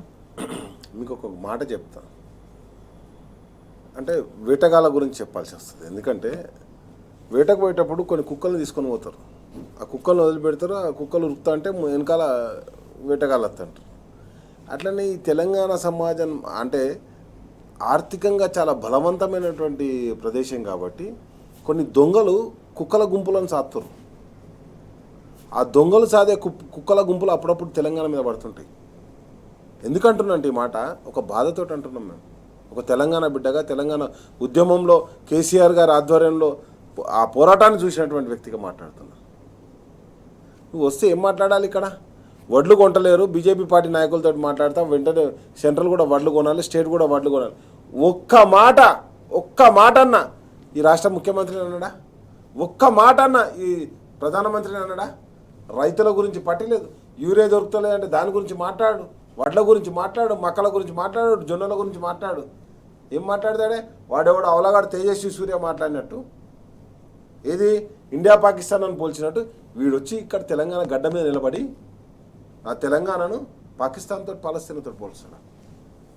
మీకు ఒక మాట చెప్తా, అంటే వేటగాళ్ళ గురించి చెప్పాల్సి వస్తుంది. ఎందుకంటే వేటకు పోయేటప్పుడు కొన్ని కుక్కలు తీసుకొని పోతారు, ఆ కుక్కలను వదిలిపెడతారు, ఆ కుక్కలు ఉరుకుతా అంటే వెనకాల వేటగాళ్ళు వస్తుంటారు. అట్లనే ఈ తెలంగాణ సమాజం అంటే ఆర్థికంగా చాలా బలవంతమైనటువంటి ప్రదేశం కాబట్టి కొన్ని దొంగలు కుక్కల గుంపులను సాత్తారు. ఆ దొంగలు సాదే కుక్కల గుంపులు అప్పుడప్పుడు తెలంగాణ మీద పడుతుంటాయి. ఎందుకంటున్నాంటే ఈ మాట ఒక బాధతోటి అంటున్నాం మేము. ఒక తెలంగాణ బిడ్డగా, తెలంగాణ ఉద్యమంలో కేసీఆర్ గారి ఆధ్వర్యంలో ఆ పోరాటాన్ని చూసినటువంటి వ్యక్తిగా మాట్లాడుతున్నా. నువ్వు వస్తే ఏం మాట్లాడాలి ఇక్కడ? వడ్లు కొంటలేరు, బీజేపీ పార్టీ నాయకులతో మాట్లాడతాం, వెంటనే సెంట్రల్ కూడా వడ్లు కొనాలి, స్టేట్ కూడా వడ్లు కొనాలి. ఒక్క మాట అన్న ఈ రాష్ట్ర ముఖ్యమంత్రిని అన్నాడా? ఒక్క మాట అన్న ఈ ప్రధానమంత్రిని అన్నాడా? రైతుల గురించి పట్టలేదు. యూరియా దొరుకుతలేదంటే దాని గురించి మాట్లాడు, వడ్ల గురించి మాట్లాడు, మక్కల గురించి మాట్లాడు, జొన్నల గురించి మాట్లాడు. ఏం మాట్లాడతాడే? వాడెవడు అవలగాడు తేజస్వి సూర్య మాట్లాడినట్టు, ఏది ఇండియా పాకిస్తాన్ అని పోల్చినట్టు వీడొచ్చి ఇక్కడ తెలంగాణ గడ్డ మీద నిలబడి ఆ తెలంగాణను పాకిస్తాన్తో పాలస్తీన్తో పోల్స్తాడు.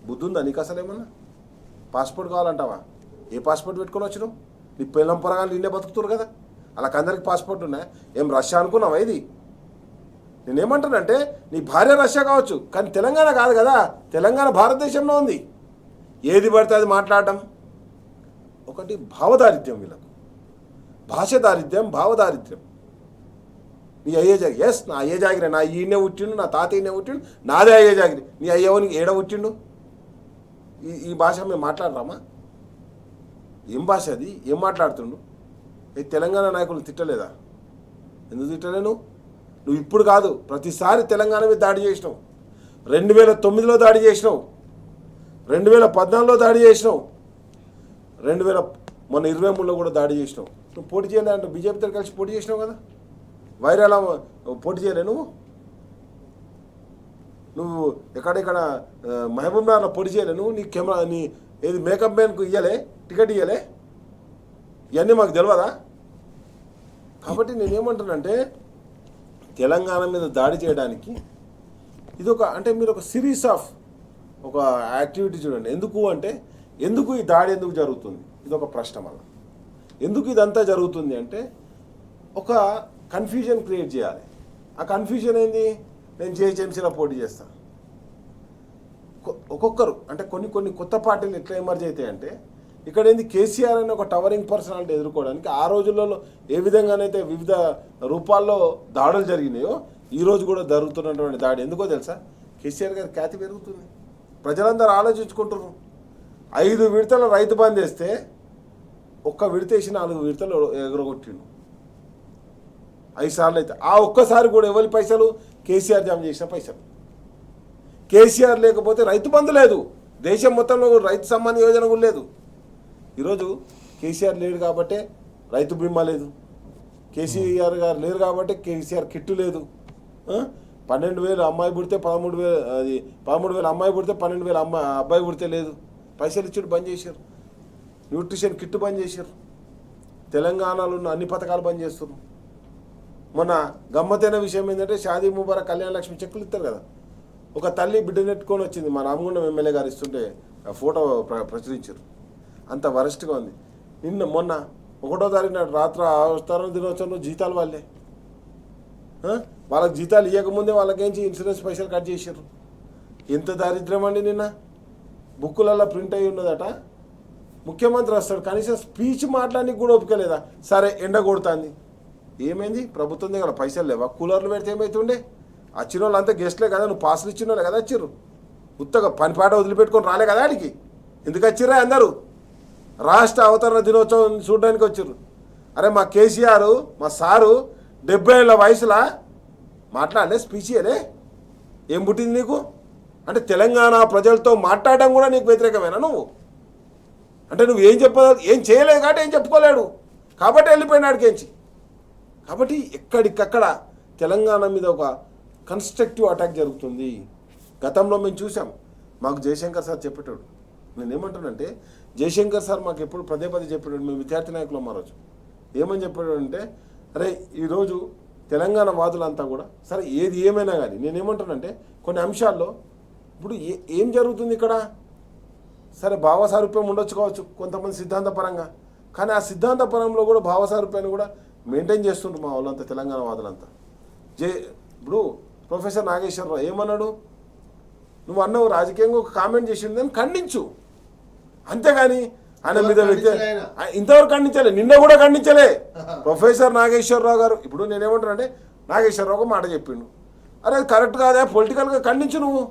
బుద్ధి ఉందా నీకు అసలు ఏమన్నా? పాస్పోర్ట్ కావాలంటావా? ఏ పాస్పోర్ట్ పెట్టుకొని వచ్చినావు? నీ పిల్లం పొరగాలు ఇండియా బతుకుతురు కదా, అలాగ అందరికి పాస్పోర్ట్ ఉన్నాయి. ఏం రష్యా అనుకున్నావా ఇది? నేనేమంటానంటే నీ భార్య రష్యా కావచ్చు, కానీ తెలంగాణ కాదు కదా. తెలంగాణ భారతదేశంలో ఉంది. ఏది పడితే అది మాట్లాడటం ఒకటి భావదారిద్ర్యం. వీళ్ళకు భాష దారిద్ర్యం, భావదారిద్ర్యం. నీ అయ్యే జాగిరి, ఎస్ నా అయ్యే జాగిరి, నా ఈయనే పుట్టిండు, నా తాత ఈయనే పుట్టిండు, నాదే అయ్యే జాగిరి. నీ అయ్యవనికి ఏడ పుట్టిండు? ఈ భాష మేము మాట్లాడరామా? ఏం భాష అది? ఏం మాట్లాడుతుండు? ఈ తెలంగాణ నాయకులు తిట్టలేదా? ఎందుకు తిట్టలేను? నువ్వు ఇప్పుడు కాదు, ప్రతిసారి తెలంగాణ మీద దాడి చేసినావు. 2009లో దాడి చేసినావు, 2014లో దాడి చేసినావు, మొన్న 23లో కూడా దాడి చేసినావు. నువ్వు పోటీ చేయలే అంటే బీజేపీతో కలిసి పోటీ చేసినావు కదా. వైరాల పోటీ చేయలే నువ్వు ఎక్కడెక్కడ మహబూబ్ నగర్లో పోటీ చేయలే నీ కెమెరా నీ ఏది మేకప్ మ్యాన్కు ఇవ్వలే, టికెట్ ఇవ్వలే? ఇవన్నీ మాకు తెలియదా? కాబట్టి నేనేమంటానంటే తెలంగాణ మీద దాడి చేయడానికి ఇది అంటే మీరు ఒక సిరీస్ ఆఫ్ ఒక యాక్టివిటీ చూడండి. ఎందుకు ఈ దాడి ఎందుకు జరుగుతుంది? ఇది ఒక ప్రశ్న. మళ్ళీ ఎందుకు ఇదంతా జరుగుతుంది అంటే ఒక కన్ఫ్యూజన్ క్రియేట్ చేయాలి. ఆ కన్ఫ్యూజన్ ఏంది? నేను జిహెచ్ఎంసీలో పోటీ చేస్తాను. ఒక్కొక్కరు అంటే కొన్ని కొత్త పార్టీలు ఎట్లా ఎమర్జ్ అవుతాయంటే ఇక్కడ ఏంది, కేసీఆర్ అనే ఒక టవరింగ్ పర్సనాలిటీ ఎదుర్కోవడానికి ఆ రోజులలో ఏ విధంగానైతే వివిధ రూపాల్లో దాడులు జరిగినాయో ఈరోజు కూడా జరుగుతున్నటువంటి దాడి ఎందుకో తెలుసా? కేసీఆర్ గారి ఖ్యాతి పెరుగుతుంది. ప్రజలందరూ ఆలోచించుకుంటున్నారు. 5 విడతల రైతు బంద్ వేస్తే ఒక్క విడత వేసి 4 విడతలు ఎగరగొట్టిండు. 5 సార్లు అయితే ఆ ఒక్కసారి కూడా ఎవరి పైసలు? కేసీఆర్ జమ చేసిన పైసలు. కేసీఆర్ లేకపోతే రైతు బంధు లేదు, దేశం మొత్తంలో రైతు సమ్మాన్ యోజన కూడా లేదు. ఈరోజు కేసీఆర్ లేడు కాబట్టే రైతు బీమా లేదు, కేసీఆర్ గారు లేరు కాబట్టి కేసీఆర్ కిట్టు లేదు. 12,000 అమ్మాయి పుడితే 13,000, అది 13,000 అమ్మాయి పుడితే 12,000 అబ్బాయి పుడితే లేదు. పైసలు ఇచ్చుడు బంద్ చేశారు, న్యూట్రిషన్ కిట్టు బంద్ చేశారు, తెలంగాణలో ఉన్న అన్ని పథకాలు బంద్ చేస్తున్నారు. మొన్న గమ్మతైన విషయం ఏంటంటే షాదీ ముబారక్ కళ్యాణ లక్ష్మి చెక్కులు ఇస్తారు కదా, ఒక తల్లి బిడ్డనెట్టుకొని వచ్చింది. మా రామగుండం ఎమ్మెల్యే గారు ఇస్తుంటే ఫోటో ప్రచురించారు. అంత వరస్ట్గా ఉంది. మొన్న 1వ తారీఖు నాడు రాత్రి అవతరణ దినోత్సవంలో జీతాలు వాళ్ళకి జీతాలు ఇవ్వకముందే వాళ్ళకేంచి ఇన్సూరెన్స్ పైసలు కట్ చేశారు. ఎంత దారిద్ర్యం అండి! నిన్న బుక్కులలో ప్రింట్ అయ్యి ఉన్నదట. ముఖ్యమంత్రి వస్తాడు, కనీసం స్పీచ్ మాట్లాడానికి కూడా ఒప్పుకోలేదా? సరే ఎండ కొడుతుంది, ఏమైంది? ప్రభుత్వం దగ్గర పైసలు లేవా? కూలర్లు పెడితే ఏమవుతుండే? వచ్చిన వాళ్ళు అంతా గెస్ట్లే కదా, నువ్వు పాసులు ఇచ్చిన వాళ్ళే కదా వచ్చిర్రు. ఉత్తగా పనిపాట వదిలిపెట్టుకొని రాలే కదా ఆడికి. ఎందుకు వచ్చిర్రా అందరూ? రాష్ట్ర అవతరణ దినోత్సవం చూడడానికి వచ్చిర్రు. అరే మా కేసీఆర్ మా సారు 70 ఏళ్ళ వయసులా మాట్లాడలే, స్పీచ్ ఇయ్యలే? ఏం పుట్టింది నీకు? అంటే తెలంగాణ ప్రజలతో మాట్లాడడం కూడా నీకు వ్యతిరేకమేనా నువ్వు? అంటే నువ్వు ఏం చేయలేదు కాబట్టి ఏం చెప్పుకోలేడు కాబట్టి వెళ్ళిపోయినాడికేంచి. కాబట్టి ఎక్కడికక్కడ తెలంగాణ మీద ఒక కన్స్ట్రక్టివ్ అటాక్ జరుగుతుంది. గతంలో మేము చూసాం. మాకు జయశంకర్ సార్ చెప్పేటోడు. నేనేమంటానంటే జయశంకర్ సార్ మాకు ఎప్పుడు పదే చెప్పేటోడు. మేము విద్యార్థి నాయకులు మా రోజు ఏమని చెప్పాడు అంటే, అరే ఈరోజు తెలంగాణ వాదులంతా కూడా సరే ఏది ఏమైనా కానీ నేనేమంటానంటే కొన్ని అంశాల్లో ఇప్పుడు ఏం జరుగుతుంది ఇక్కడ? సరే భావసారూప్యం ఉండొచ్చు కావచ్చు కొంతమంది సిద్ధాంతపరంగా, కానీ ఆ సిద్ధాంతపరంలో కూడా భావసారూప్యాన్ని కూడా మెయింటైన్ చేస్తుంటారు మా వాళ్ళంతా తెలంగాణ వాదులంతా. ఇప్పుడు ప్రొఫెసర్ నాగేశ్వరరావు ఏమన్నాడు? నువ్వు అన్నావు రాజకీయంగా ఒక కామెంట్ చేసిందని ఖండించు, అంతేగాని ఆయన మీద వ్యక్తి ఇంతవరకు ఖండించలే, నిన్న కూడా ఖండించలే ప్రొఫెసర్ నాగేశ్వరరావు గారు. ఇప్పుడు నేనేమంటానంటే నాగేశ్వరరావు ఒక మాట చెప్పిండు, అరే అది కరెక్ట్ కాదా, పొలిటికల్గా ఖండించు నువ్వు.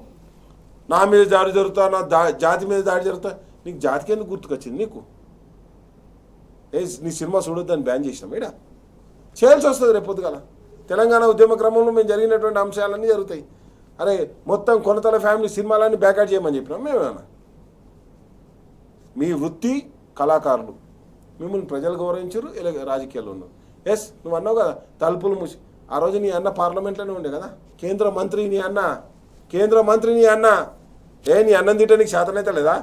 నా మీద దాడి జరుగుతా, నా జాతి మీద దాడి జరుగుతా. నీకు జాతికి ఎందుకు గుర్తుకొచ్చింది నీకు? నీ సినిమా చూడొద్దని బ్యాన్ చేసినాం ఈడ. చేయాల్సి వస్తుంది రేపు పొద్దుగాల. తెలంగాణ ఉద్యమ క్రమంలో మేము జరిగినటువంటి అంశాలన్నీ జరుగుతాయి. అరే మొత్తం కొనతల ఫ్యామిలీ సినిమాలన్నీ బ్యాకౌట్ చేయమని చెప్పినాం మేమేమన్నా? మీ వృత్తి కళాకారులు, మిమ్మల్ని ప్రజలు గౌరవించారు, ఇలా రాజకీయాల్లో ఉన్నారు. ఎస్ నువ్వు అన్నావు కదా తలుపులు మూసి. ఆ రోజు నీ అన్న పార్లమెంట్లోనే ఉండే కదా, కేంద్ర మంత్రి నీ అన్న. నీ అన్నం తింటే నీకు శాతనైతే లేదా?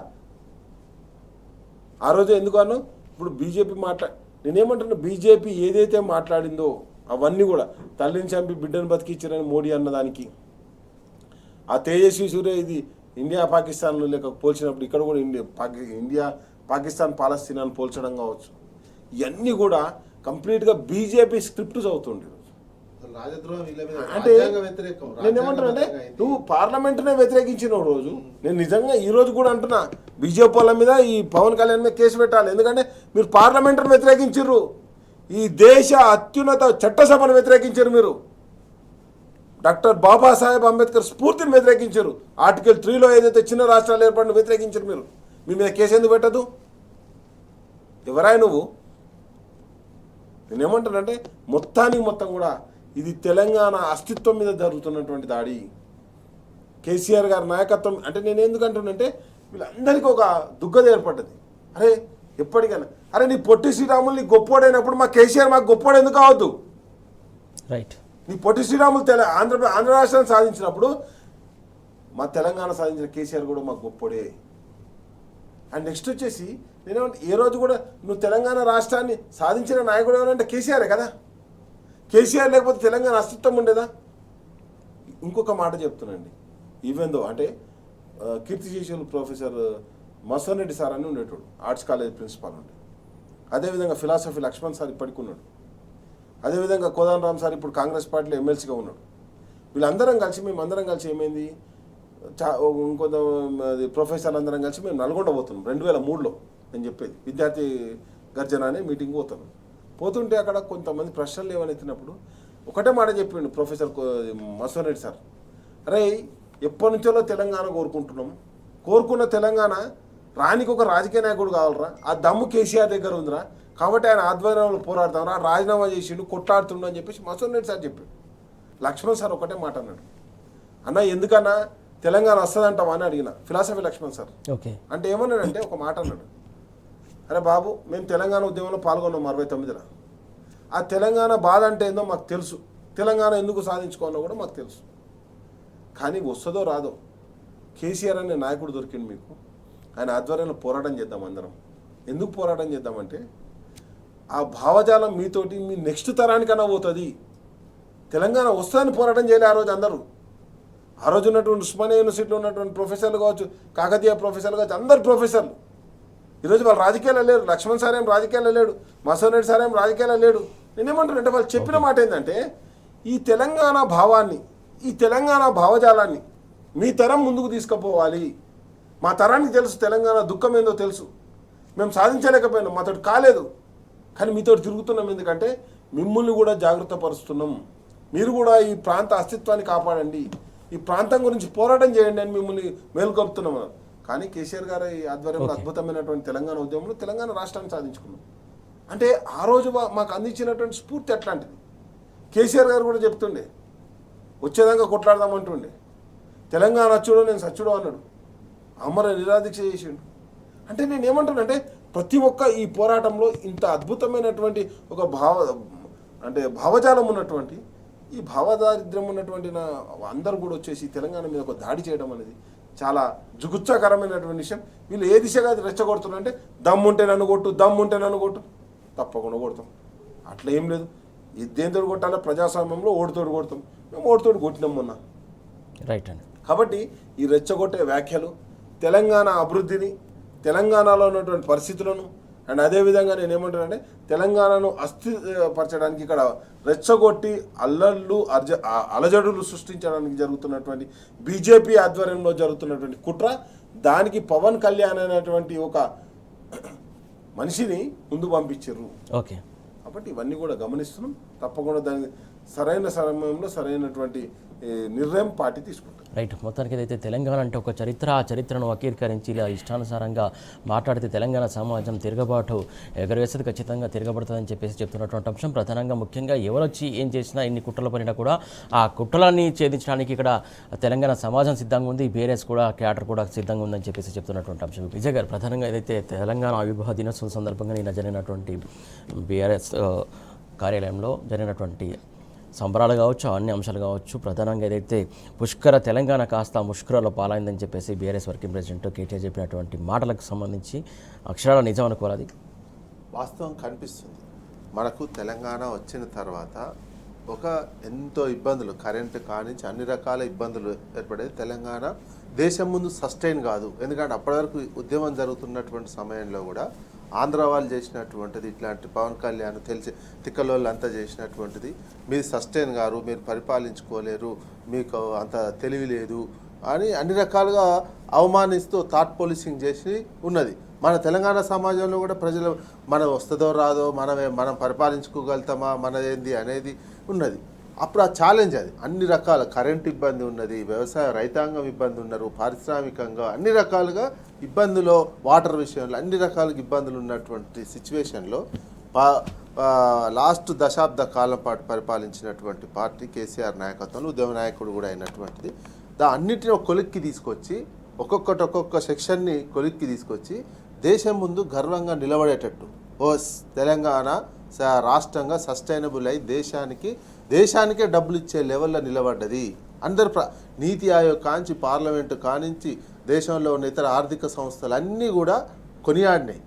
ఆ రోజు ఎందుకు అన్నావు? ఇప్పుడు బీజేపీ నేనేమంటున్నా, బీజేపీ ఏదైతే మాట్లాడిందో అవన్నీ కూడా తల్లిని చంపి బిడ్డను బతికిచ్చారని మోడీ అన్నదానికి, ఆ తేజస్వి సూర్య ఇది ఇండియా పాకిస్తాన్లో లేక పోల్చినప్పుడు ఇక్కడ కూడా ఇండియా పాకిస్తాన్ పాలస్తీనాను పోల్చడం కావచ్చు, ఇవన్నీ కూడా కంప్లీట్గా బీజేపీ స్క్రిప్ట్ చదువుతుండే. అంటే నేనేమంటున్నా అంటే నువ్వు పార్లమెంటునే వ్యతిరేకించిన రోజు, నేను నిజంగా ఈ రోజు కూడా అంటున్నా బీజేపీ వాళ్ళ మీద ఈ పవన్ కళ్యాణ్ మీద కేసు పెట్టాలి. ఎందుకంటే మీరు పార్లమెంటును వ్యతిరేకించారు, ఈ దేశ అత్యున్నత చట్టసభను వ్యతిరేకించారు, మీరు డాక్టర్ బాబాసాహెబ్ అంబేద్కర్ స్ఫూర్తిని వ్యతిరేకించారు, ఆర్టికల్ 3లో ఏదైతే చిన్న రాష్ట్రాలు ఏర్పడిన వ్యతిరేకించారు. మీరు మీ మీద కేసు ఎందుకు పెట్టదు? ఎవరాయి నువ్వు? నేనేమంటానంటే మొత్తం కూడా ఇది తెలంగాణ అస్తిత్వం మీద జరుగుతున్నటువంటి దాడి. కేసీఆర్ గారి నాయకత్వం అంటే నేను ఎందుకంటున్నంటే వీళ్ళందరికీ ఒక దుగ్గద ఏర్పడ్డది. అరే ఎప్పటికైనా అరే నీ పొట్టి శ్రీరాములు నీ గొప్పోడైనప్పుడు మా కేసీఆర్ మాకు గొప్పోడు ఎందుకు అవద్దు? రైట్. నీ పొట్టి శ్రీరాములు ఆంధ్ర రాష్ట్రాన్ని సాధించినప్పుడు మా తెలంగాణ సాధించిన కేసీఆర్ కూడా మాకు గొప్పోడే. అండ్ నెక్స్ట్ వచ్చేసి నేనేమంటే ఏ రోజు కూడా నువ్వు తెలంగాణ రాష్ట్రాన్ని సాధించిన నాయకుడు ఎవరంటే కేసీఆరే కదా. కేసీఆర్ లేకపోతే తెలంగాణ అస్తిత్వం ఉండేదా? ఇంకొక మాట చెప్తున్నాండి, ఈవెందో అంటే కీర్తిశేషులు ప్రొఫెసర్ మసోన్ రెడ్డి సార్ అని ఉండేటోడు, ఆర్ట్స్ కాలేజ్ ప్రిన్సిపాల్ ఉండే. అదేవిధంగా ఫిలాసఫీ లక్ష్మణ్ సార్ ఇప్పటికి ఉన్నాడు. అదేవిధంగా కోదాన్ రామ్ సార్ ఇప్పుడు కాంగ్రెస్ పార్టీలో ఎమ్మెల్సీగా ఉన్నాడు. మేమందరం కలిసి ఏమైంది, ఇంకొంత ప్రొఫెసర్లు అందరం కలిసి మేము నల్గొండ పోతున్నాం 2003లో. నేను చెప్పేది విద్యార్థి గర్జన అనే మీటింగ్ పోతుంటే అక్కడ కొంతమంది ప్రశ్నలు ఏమని ఎత్తినప్పుడు ఒకటే మాట చెప్పిండు ప్రొఫెసర్ మసోన్ రెడ్డి సార్, అరే ఎప్పటి నుంచో తెలంగాణ కోరుకున్న తెలంగాణ రానికి ఒక రాజకీయ నాయకుడు కావాలరా, ఆ దమ్ము కేసీఆర్ దగ్గర ఉందిరా, కాబట్టి ఆయన ఆధ్వర్యంలో పోరాడతాం, రాజీనామా చేసిండు, కొట్లాడుతుండు అని చెప్పేసి మసోన్ రెడ్డి సార్ చెప్పాడు. లక్ష్మణ్ సార్ ఒకటే మాట అన్నాడు, అన్న ఎందుకన్నా తెలంగాణ వస్తుందంటావా అని అడిగిన ఫిలాసఫీ లక్ష్మణ్ సార్. ఓకే అంటే ఏమన్నాడంటే ఒక మాట అన్నాడు, అరే బాబు మేము తెలంగాణ ఉద్యమంలో పాల్గొన్నాం 69లో, ఆ తెలంగాణ బాధ అంటే ఏందో మాకు తెలుసు, తెలంగాణ ఎందుకు సాధించుకోవాలో కూడా మాకు తెలుసు, కానీ వస్తుందో రాదో కేసీఆర్ అనే నాయకుడు దొరికిండు మీకు, ఆయన ఆధ్వర్యంలో పోరాటం చేద్దాం అందరం. ఎందుకు పోరాటం చేద్దామంటే ఆ భావజాలం మీతోటి మీ నెక్స్ట్ తరానికన్నా పోతుంది. తెలంగాణ వస్తుందని పోరాటం చేయలే ఆ రోజు అందరూ. ఆ రోజు ఉన్నటువంటి ఉస్మానియా యూనివర్సిటీలో ఉన్నటువంటి ప్రొఫెసర్లు కావచ్చు, కాకతీయ ప్రొఫెసర్లు కావచ్చు, అందరు ప్రొఫెసర్లు ఈరోజు వాళ్ళు రాజకీయాల్లో లేరు. లక్ష్మణ్ సార్ ఏం రాజకీయాల్లో లేడు, మసోన్ రెడ్డి సార్ ఏం రాజకీయాల్లో లేడు. నేనేమంటానంటే వాళ్ళు చెప్పిన మాట ఏంటంటే ఈ తెలంగాణ భావాన్ని, ఈ తెలంగాణ భావజాలాన్ని మీ తరం ముందుకు తీసుకుపోవాలి. మా తరానికి తెలుసు తెలంగాణ దుఃఖం ఏందో తెలుసు, మేము సాధించలేకపోయినాం, మాతోటి కాలేదు, కానీ మీతో తిరుగుతున్నాం. ఎందుకంటే మిమ్మల్ని కూడా జాగ్రత్త పరుస్తున్నాం, మీరు కూడా ఈ ప్రాంత అస్తిత్వాన్ని కాపాడండి, ఈ ప్రాంతం గురించి పోరాటం చేయండి అని మిమ్మల్ని మేలుకొల్పుతున్నాం. కానీ కేసీఆర్ గారి ఆధ్వర్యంలో అద్భుతమైనటువంటి తెలంగాణ ఉద్యమంలో తెలంగాణ రాష్ట్రాన్ని సాధించుకున్నాం. అంటే ఆ రోజు మాకు అందించినటువంటి స్ఫూర్తి అట్లాంటిది. కేసీఆర్ గారు కూడా చెప్తుండే వచ్చేదాకా కొట్లాడదామంటుండే, తెలంగాణ అచ్చుడో నేను సచ్చుడో అన్నాడు, అమర నిరాదీక్ష చేసిండు. అంటే నేను ఏమంటానంటే ప్రతి ఒక్క ఈ పోరాటంలో ఇంత అద్భుతమైనటువంటి ఒక భావజాలం ఉన్నటువంటి, ఈ భావదారిద్ర్యం ఉన్నటువంటి అందరూ కూడా వచ్చేసి తెలంగాణ మీద ఒక దాడి చేయడం అనేది చాలా జుగుత్సాకరమైనటువంటి విషయం. వీళ్ళు ఏ దిశగా రెచ్చగొడుతున్నారు అంటే దమ్ముంటే నన్ను కొట్టు, తప్పకుండా కొడతాం, అట్లా ఏం లేదు. దేంతో కొట్టాలో ప్రజాస్వామ్యంలో ఓటుతోడు కొడతాం, మేము ఓటుతోడు కొట్టినాం మొన్న. రైట్ అండి. కాబట్టి ఈ రెచ్చగొట్టే వ్యాఖ్యలు తెలంగాణ అభివృద్ధిని, తెలంగాణలో ఉన్నటువంటి పరిస్థితులను అండ్ అదేవిధంగా నేను ఏమంటానంటే తెలంగాణను అస్థిరపరచడానికి ఇక్కడ రెచ్చగొట్టి అలజడులు సృష్టించడానికి జరుగుతున్నటువంటి బీజేపీ ఆధ్వర్యంలో జరుగుతున్నటువంటి కుట్ర, దానికి పవన్ కళ్యాణ్ అనేటువంటి ఒక మనిషిని ముందు పంపించారు. ఓకే. కాబట్టి ఇవన్నీ కూడా గమనిస్తున్నాం. తప్పకుండా సరైన సమయంలో సరైనటువంటి నిర్ణయం పార్టీ తీసుకుంటుంది. రైట్, మొత్తానికి ఏదైతే తెలంగాణ అంటే ఒక చరిత్ర, ఆ చరిత్రను వక్రీకరించి ఇలా ఇష్టానుసారంగా మాట్లాడితే తెలంగాణ సమాజం తిరగబాటు ఎగరవేసేది, ఖచ్చితంగా తిరగబడుతుందని చెప్పేసి చెప్తున్నటువంటి అంశం. ప్రధానంగా ముఖ్యంగా ఎవరొచ్చి ఏం చేసినా, ఎన్ని కుట్రలు పడినా కూడా ఆ కుట్రలన్నీ ఛేదించడానికి ఇక్కడ తెలంగాణ సమాజం సిద్ధంగా ఉంది, బీఆర్ఎస్ కూడా క్యాడర్ కూడా సిద్ధంగా ఉందని చెప్పేసి చెప్తున్నటువంటి అంశం. విజయ్ గారు, ప్రధానంగా ఏదైతే తెలంగాణ ఆవిర్భావ దినోత్సవం సందర్భంగా నిన్న జరిగినటువంటి బీఆర్ఎస్ కార్యాలయంలో జరిగినటువంటి సంబరాలు కావచ్చు, అన్ని అంశాలు కావచ్చు, ప్రధానంగా ఏదైతే పుష్కర తెలంగాణ కాస్త ముష్కరాల పాలైందని చెప్పేసి బీఆర్ఎస్ వర్కింగ్ ప్రెసిడెంట్ కేటీఆర్ చెప్పినటువంటి మాటలకు సంబంధించి అక్షరాల నిజం అనుకోవాలి. వాస్తవం కనిపిస్తుంది. మనకు తెలంగాణ వచ్చిన తర్వాత ఒక ఎంతో ఇబ్బందులు, కరెంటు కానించి అన్ని రకాల ఇబ్బందులు ఏర్పడేది. తెలంగాణ దేశం ముందు సస్టైన్ కాదు. ఎందుకంటే అప్పటి వరకు ఉద్యమం జరుగుతున్నటువంటి సమయంలో కూడా ఆంధ్ర వాళ్ళు చేసినటువంటిది, ఇట్లాంటి పవన్ కళ్యాణ్ తెలిసి తిక్కలోళ్ళు అంతా చేసినటువంటిది, మీరు సస్టైన్ గారు, మీరు పరిపాలించుకోలేరు, మీకు అంత తెలివి లేదు అని అన్ని రకాలుగా అవమానిస్తూ థాట్ పోలీసింగ్ చేసి ఉన్నది. మన తెలంగాణ సమాజంలో కూడా ప్రజలు మనం వస్తుందో రాదో, మనం పరిపాలించుకోగలుగుతామా, మనదేంది అనేది ఉన్నది. అప్పుడు ఆ ఛాలెంజ్ అది. అన్ని రకాల కరెంట్ ఇబ్బంది ఉన్నది, వ్యవసాయ రైతాంగం ఇబ్బంది ఉన్నారు, పారిశ్రామికంగా అన్ని రకాలుగా ఇబ్బందులు, వాటర్ విషయంలో అన్ని రకాలుగా ఇబ్బందులు ఉన్నటువంటి సిచ్యువేషన్లో లాస్ట్ దశాబ్ద కాలం పాటు పరిపాలించినటువంటి పార్టీ కేసీఆర్ నాయకత్వంలో ఉద్యమ నాయకుడు కూడా అయినటువంటిది. అన్నిటిని ఒక కొలిక్కి తీసుకొచ్చి ఒక్కొక్క సెక్షన్ని కొలిక్కి తీసుకొచ్చి దేశం ముందు గర్వంగా నిలబడేటట్టు తెలంగాణ రాష్ట్రంగా సస్టైనబుల్ అయి దేశానికే డబ్బులు ఇచ్చే లెవెల్లో నిలబడ్డది. నీతి ఆయోగ్ కాంచి, పార్లమెంటు కానించి, దేశంలో ఉన్న ఇతర ఆర్థిక సంస్థలు అన్నీ కూడా కొనియాడినాయి.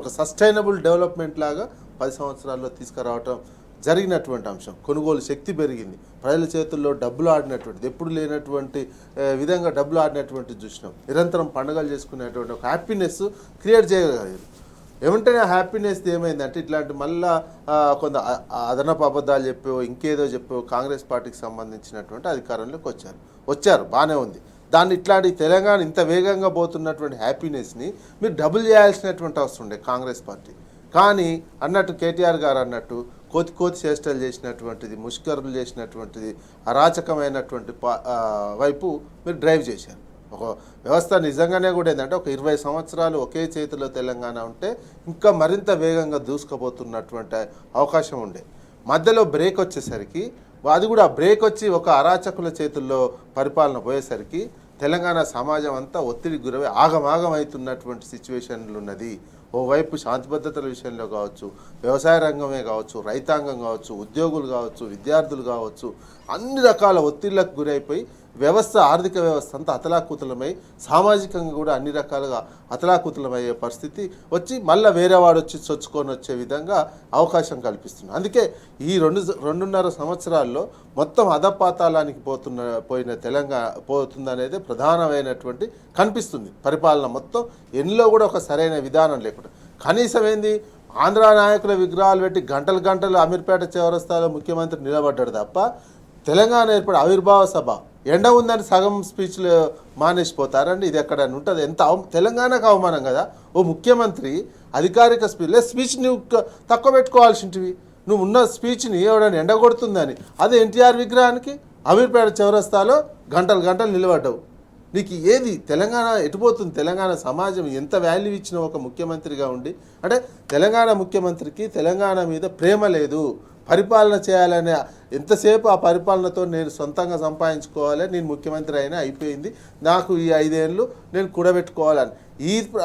ఒక సస్టైనబుల్ డెవలప్మెంట్ లాగా 10 సంవత్సరాల్లో తీసుకురావటం జరిగినటువంటి అంశం. కొనుగోలు శక్తి పెరిగింది, ప్రజల చేతుల్లో డబ్బులు ఆడినటువంటిది, ఎప్పుడు లేనటువంటి విధంగా డబ్బులు ఆడినటువంటి చూసినాం. నిరంతరం పండుగలు చేసుకునేటువంటి ఒక హ్యాపీనెస్ క్రియేట్ చేయగలిగారు. ఏమంటే హ్యాపీనెస్ ఏమైందంటే ఇట్లాంటి మళ్ళా కొంత అదనపు అబద్ధాలు చెప్పో ఇంకేదో చెప్పో కాంగ్రెస్ పార్టీకి సంబంధించినటువంటి అధికారంలోకి వచ్చారు బాగానే ఉంది. దాన్ని ఇట్లాంటి తెలంగాణ ఇంత వేగంగా పోతున్నటువంటి హ్యాపీనెస్ని మీరు డబుల్ చేయాల్సినటువంటి అవసరం ఉండే కాంగ్రెస్ పార్టీ. కానీ అన్నట్టు కేటీఆర్ గారు అన్నట్టు కోతి చేష్టలు చేసినటువంటిది, ముష్కరులు చేసినటువంటిది, అరాచకమైనటువంటి వైపు మీరు డ్రైవ్ చేశారు. ఒక వ్యవస్థ నిజంగానే కూడా ఏంటంటే ఒక 20 సంవత్సరాలు ఒకే చేతిలో తెలంగాణ ఉంటే ఇంకా మరింత వేగంగా దూసుకుపోతున్నటువంటి అవకాశం ఉండే. మధ్యలో బ్రేక్ వచ్చేసరికి, అది కూడా బ్రేక్ వచ్చి ఒక అరాచకుల చేతుల్లో పరిపాలన పోయేసరికి తెలంగాణ సమాజం అంతా ఒత్తిడికి గురవై ఆగమాగమవుతున్నటువంటి సిచ్యువేషన్లు ఉన్నది. ఓవైపు శాంతి భద్రతల విషయంలో కావచ్చు, వ్యవసాయ రంగమే కావచ్చు, రైతాంగం కావచ్చు, ఉద్యోగులు కావచ్చు, విద్యార్థులు కావచ్చు, అన్ని రకాల ఒత్తిళ్లకు గురైపోయి ఆర్థిక వ్యవస్థ అంతా అతలాకుతలమై, సామాజికంగా కూడా అన్ని రకాలుగా అతలాకుతలమయ్యే పరిస్థితి వచ్చి మళ్ళీ వేరేవాడు వచ్చి చొచ్చుకొని వచ్చే విధంగా అవకాశం కల్పిస్తుంది. అందుకే ఈ 2.5 సంవత్సరాల్లో మొత్తం అధపాతాళానికి పోయిన తెలంగాణ పోతుందనేది ప్రధానమైనటువంటి కనిపిస్తుంది. పరిపాలన మొత్తం ఎన్నిలో కూడా ఒక సరైన విధానం లేకుండా, కనీసం ఏంది ఆంధ్ర నాయకుల విగ్రహాలు పెట్టి గంటలు అమీర్పేట చౌరస్తాలో ముఖ్యమంత్రి నిలబడ్డాడు తప్ప తెలంగాణ ఏర్పడే ఆవిర్భావ సభ ఎండ ఉందని సగం స్పీచ్లు మానేసిపోతారండి. ఇది ఎక్కడ ఉంటుంది? ఎంత తెలంగాణకు అవమానం కదా. ఓ ముఖ్యమంత్రి అధికారిక స్పీచ్ నువ్వు తక్కువ పెట్టుకోవాల్సింటివి, నువ్వు ఉన్న స్పీచ్ని ఎవడని ఎండగొడుతుందని అదే ఎన్టీఆర్ విగ్రహానికి అమీర్పేట చౌరస్తాలో గంటలు నిలబడ్డావు. నీకు ఏది తెలంగాణ ఎటుపోతుంది? తెలంగాణ సమాజం ఎంత వాల్యూ ఇచ్చిన ఒక ముఖ్యమంత్రిగా ఉండి, అంటే తెలంగాణ ముఖ్యమంత్రికి తెలంగాణ మీద ప్రేమ లేదు, పరిపాలన చేయాలనే ఎంతసేపు ఆ పరిపాలనతో నేను సొంతంగా సంపాదించుకోవాలి, నేను ముఖ్యమంత్రి అయినా అయిపోయింది, నాకు ఈ 5 ఏళ్ళు నేను కూడబెట్టుకోవాలని,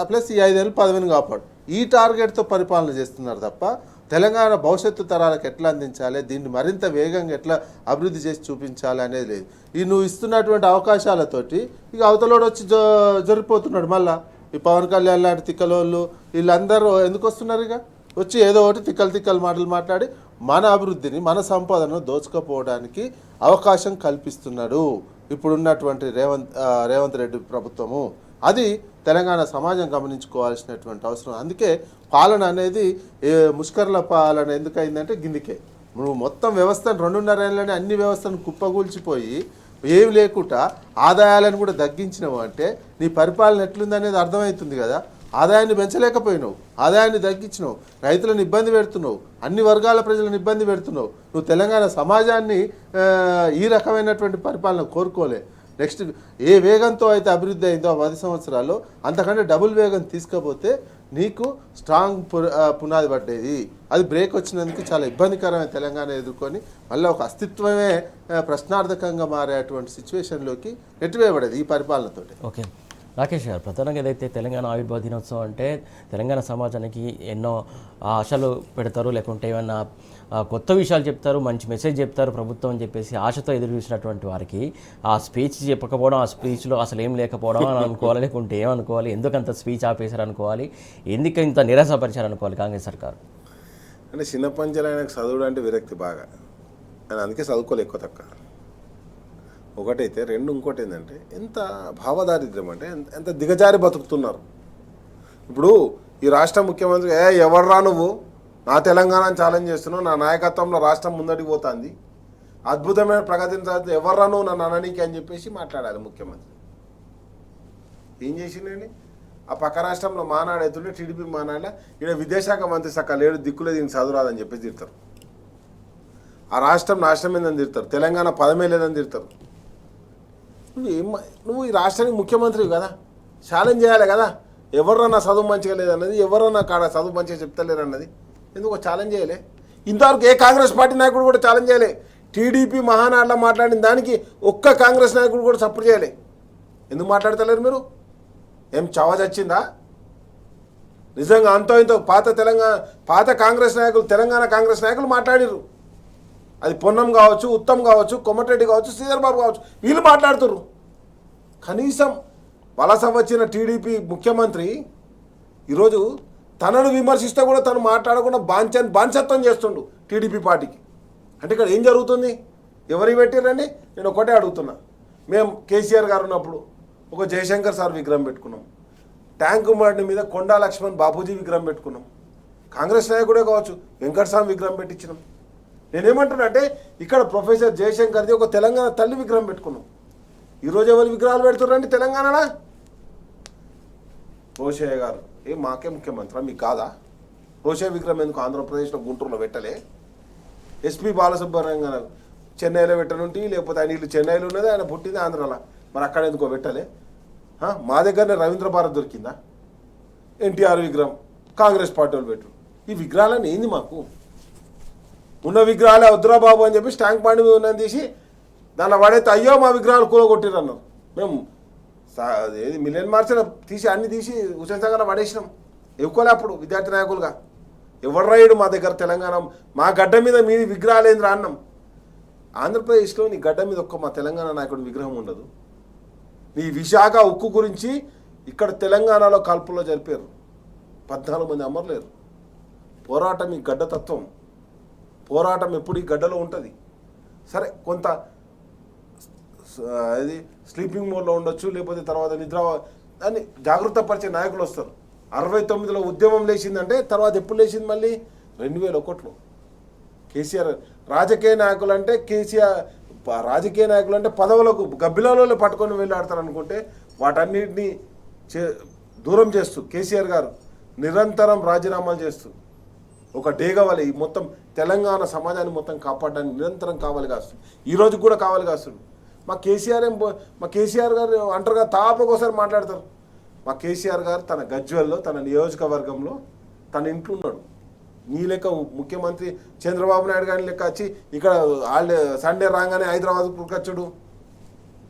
ప్లస్ ఈ 5 ఏళ్ళు పదవిని కాపాడు, ఈ టార్గెట్తో పరిపాలన చేస్తున్నారు తప్ప తెలంగాణ భవిష్యత్తు తరాలకు ఎట్లా అందించాలి, దీన్ని మరింత వేగంగా ఎట్లా అభివృద్ధి చేసి చూపించాలి అనేది లేదు. ఈ నువ్వు ఇస్తున్నటువంటి అవకాశాలతోటి ఇక అవతలోడు వచ్చి జరిపోతున్నాడు. మళ్ళీ ఈ పవన్ కళ్యాణ్ లాంటి తిక్కలోళ్ళు వీళ్ళందరూ ఎందుకు వస్తున్నారు? ఇక వచ్చి ఏదో ఒకటి తిక్కలు మాటలు మాట్లాడి మన అభివృద్ధిని, మన సంపదను దోచుకపోవడానికి అవకాశం కల్పిస్తున్నాడు ఇప్పుడున్నటువంటి రేవంత్ రెడ్డి ప్రభుత్వము. అది తెలంగాణ సమాజం గమనించుకోవాల్సినటువంటి అవసరం. అందుకే పాలన అనేది ముష్కర్ల పాలన ఎందుకైందంటే గిందికే. నువ్వు మొత్తం వ్యవస్థను 2.5 ఏళ్ళని అన్ని వ్యవస్థను కుప్పగూల్చిపోయి ఏమి లేకుండా ఆదాయాలను కూడా తగ్గించినవు అంటే నీ పరిపాలన ఎట్లుందనేది అర్థమవుతుంది కదా. ఆదాయాన్ని పెంచలేకపోయినావు, ఆదాయాన్ని తగ్గించినావు, రైతులను ఇబ్బంది పెడుతున్నావు, అన్ని వర్గాల ప్రజలను ఇబ్బంది పెడుతున్నావు. నువ్వు తెలంగాణ సమాజాన్ని ఈ రకమైనటువంటి పరిపాలన కోరుకోలే. నెక్స్ట్ ఏ వేగంతో అయితే అభివృద్ధి అయిందో 10 సంవత్సరాల్లో అంతకంటే డబుల్ వేగం తీసుకపోతే నీకు స్ట్రాంగ్ పునాది పడ్డేది. అది బ్రేక్ వచ్చినందుకు చాలా ఇబ్బందికరమైన తెలంగాణ ఎదుర్కొని మళ్ళీ ఒక అస్తిత్వమే ప్రశ్నార్థకంగా మారేటువంటి సిచ్యువేషన్లోకి నెట్టివేయబడేది ఈ పరిపాలనతో. ఓకే రాకేష్ గారు, ప్రధానంగా ఏదైతే తెలంగాణ ఆవిర్భావ దినోత్సవం అంటే తెలంగాణ సమాజానికి ఎన్నో ఆశలు పెడతారు, లేకుంటే ఏమైనా కొత్త విషయాలు చెప్తారు, మంచి మెసేజ్ చెప్తారు ప్రభుత్వం అని చెప్పేసి ఆశతో ఎదురు చూసినటువంటి వారికి ఆ స్పీచ్ చెప్పకపోవడం, ఆ స్పీచ్లో అసలు ఏం లేకపోవడం అని అనుకోవాలి, లేకుంటే ఏమనుకోవాలి, ఎందుకంత స్పీచ్ ఆపేశారు అనుకోవాలి, ఎందుకు ఇంత నిరాశపరిచారు అనుకోవాలి కాంగ్రెస్ సర్కారు? అంటే చిన్న పంచలు ఆయనకు చదువుడు అంటే విరక్తి బాగా, ఆయన అందుకే చదువుకోలే ఎక్కువ తక్కువ. ఒకటైతే ఇంకోటి ఏంటంటే ఎంత భావదారిద్ర్యం అంటే ఎంత దిగజారి బతుకుతున్నారు. ఇప్పుడు ఈ రాష్ట్ర ముఖ్యమంత్రి ఎవర్రా నువ్వు, నా తెలంగాణను ఛాలెంజ్ చేస్తున్నావు, నా నాయకత్వంలో రాష్ట్రం ముందడికి పోతుంది, అద్భుతమైన ప్రగతిని సాధించి ఎవర్రా నువ్వు నన్ను అననీకి అని చెప్పేసి మాట్లాడాలి ముఖ్యమంత్రి. ఏం చేసిండండి? ఆ పక్క రాష్ట్రంలో మానాడు అవుతుంటే టీడీపీ మానాడ ఇక్కడ విదేశాంగ మంత్రి సక్క లేడు, దిక్కులే దీనికి చదువురాదని చెప్పేసి తిడతారు. ఆ రాష్ట్రం నాశనం ఏందని తిడతారు, తెలంగాణ పదమే లేదని తిడతారు. నువ్వు ఈ రాష్ట్రానికి ముఖ్యమంత్రివి కదా, ఛాలెంజ్ చేయాలి కదా. ఎవర్రా నా చదువు మంచిగా లేదన్నది, ఎవరో నా కాడ చదువు మంచిగా చెప్తలేరు అన్నది, ఎందుకు ఛాలెంజ్ చేయలే? ఇంతవరకు ఏ కాంగ్రెస్ పార్టీ నాయకుడు కూడా ఛాలెంజ్ చేయలే. టీడీపీ మహానాడులో మాట్లాడిన దానికి ఒక్క కాంగ్రెస్ నాయకుడు కూడా సపోర్ట్ చేయలే. ఎందుకు మాట్లాడతలేరు మీరు? ఏం చవజొచ్చిందా? నిజంగా అంతో ఇంతో పాత కాంగ్రెస్ నాయకులు, తెలంగాణ కాంగ్రెస్ నాయకులు మాట్లాడిరు. అది పొన్నం కావచ్చు, ఉత్తమ్ కావచ్చు, కొమటిరెడ్డి కావచ్చు, శ్రీధర్ బాబు కావచ్చు, వీళ్ళు మాట్లాడుతుర్రు. కనీసం వలస వచ్చిన టీడీపీ ముఖ్యమంత్రి ఈరోజు తనను విమర్శిస్తే కూడా తను మాట్లాడకుండా బాంఛత్వం చేస్తుండు టీడీపీ పార్టీకి. అంటే ఇక్కడ ఏం జరుగుతుంది? ఎవరికి పెట్టిరండి? నేను ఒకటే అడుగుతున్నా. మేము కేసీఆర్ గారు ఉన్నప్పుడు ఒక జయశంకర్ సార్ విగ్రహం పెట్టుకున్నాం, ట్యాంకు బండి మీద కొండా లక్ష్మణ్ బాపూజీ విగ్రహం పెట్టుకున్నాం, కాంగ్రెస్ నాయకుడే కావచ్చు వెంకటస్వామి విగ్రహం పెట్టించినాం. నేనేమంటున్నా అంటే ఇక్కడ ప్రొఫెసర్ జయశంకర్ది ఒక తెలంగాణ తల్లి విగ్రహం పెట్టుకున్నాం. ఈరోజు ఎవరు విగ్రహాలు పెడుతున్నారండి తెలంగాణలో? రోషయ్య గారు మాకే ముఖ్యమంత్రి మీకు కాదా? రోషయ్య విగ్రహం ఎందుకు ఆంధ్రప్రదేశ్లో గుంటూరులో పెట్టలే? ఎస్పీ బాలసుబ్రహ్మణ్యం గారు చెన్నైలో పెట్టనుంటి, లేకపోతే ఆయన ఇల్లు చెన్నైలో ఉన్నది, ఆయన పుట్టింది ఆంధ్రాలో, మరి అక్కడ ఎందుకో పెట్టలే? మా దగ్గరనే రవీంద్ర భారత్ దొరికిందా? ఎన్టీఆర్ విగ్రహం కాంగ్రెస్ పార్టీ వాళ్ళు పెట్టు. ఈ విగ్రహాలన్నీ ఏంది? మాకు ఉన్న విగ్రహాలే వద్దురా బాబు అని చెప్పి ట్యాంక్ పాండి మీద ఉన్నది తీసి దాన్ని పడైతే అయ్యో మా విగ్రహాలు కూలగొట్టిరు అన్నారు. మేము ఏది మిలియన్ మార్చిన తీసి అన్ని తీసి హుసేన్ సాగర్లో పడేసినాం. ఎక్కువలే అప్పుడు విద్యార్థి నాయకులుగా. ఎవరు రాయుడు మా దగ్గర తెలంగాణ మా గడ్డ మీద మీ విగ్రహాలు ఏంద్రా అన్నాం. ఆంధ్రప్రదేశ్లో నీ గడ్డ మీద ఒక్క మా తెలంగాణ నాయకుడి విగ్రహం ఉండదు. నీ విశాఖ ఉక్కు గురించి ఇక్కడ తెలంగాణలో కాల్పుల్లో జరిపారు. 14 మంది అమరులేరు. పోరాటం ఈ గడ్డ తత్వం. పోరాటం ఎప్పుడు ఈ గడ్డలో ఉంటుంది. సరే కొంత అది స్లీపింగ్ మోడ్లో ఉండొచ్చు, లేకపోతే తర్వాత నిద్ర అని జాగృత పరిచే నాయకులు వస్తారు. 69లో ఉద్యమం లేచిందంటే తర్వాత ఎప్పుడు లేచింది? మళ్ళీ 2001లో. కేసీఆర్ రాజకీయ నాయకులు అంటే రాజకీయ నాయకులు అంటే పదవులకు గబ్బిలలో పట్టుకొని వెళ్ళాడతారు అనుకుంటే వాటన్నిటినీ దూరం చేస్తూ కేసీఆర్ గారు నిరంతరం రాజీనామాలు చేస్తూ ఒక డేగవాలి ఈ మొత్తం తెలంగాణ సమాజాన్ని మొత్తం కాపాడడానికి నిరంతరం కావాలి కాస్తుంది. ఈరోజు కూడా కావాలి కాస్తుంది. మా కేసీఆర్ గారు అంటారు కదా, తాపకోసారి మాట్లాడతారు. మా కేసీఆర్ గారు తన గజ్వెల్లో తన నియోజకవర్గంలో తన ఇంట్లో ఉన్నాడు. నీ లెక్క ముఖ్యమంత్రి చంద్రబాబు నాయుడు గారి లెక్క వచ్చి ఇక్కడ సండే రాగానే హైదరాబాద్ పురకచ్చుడు,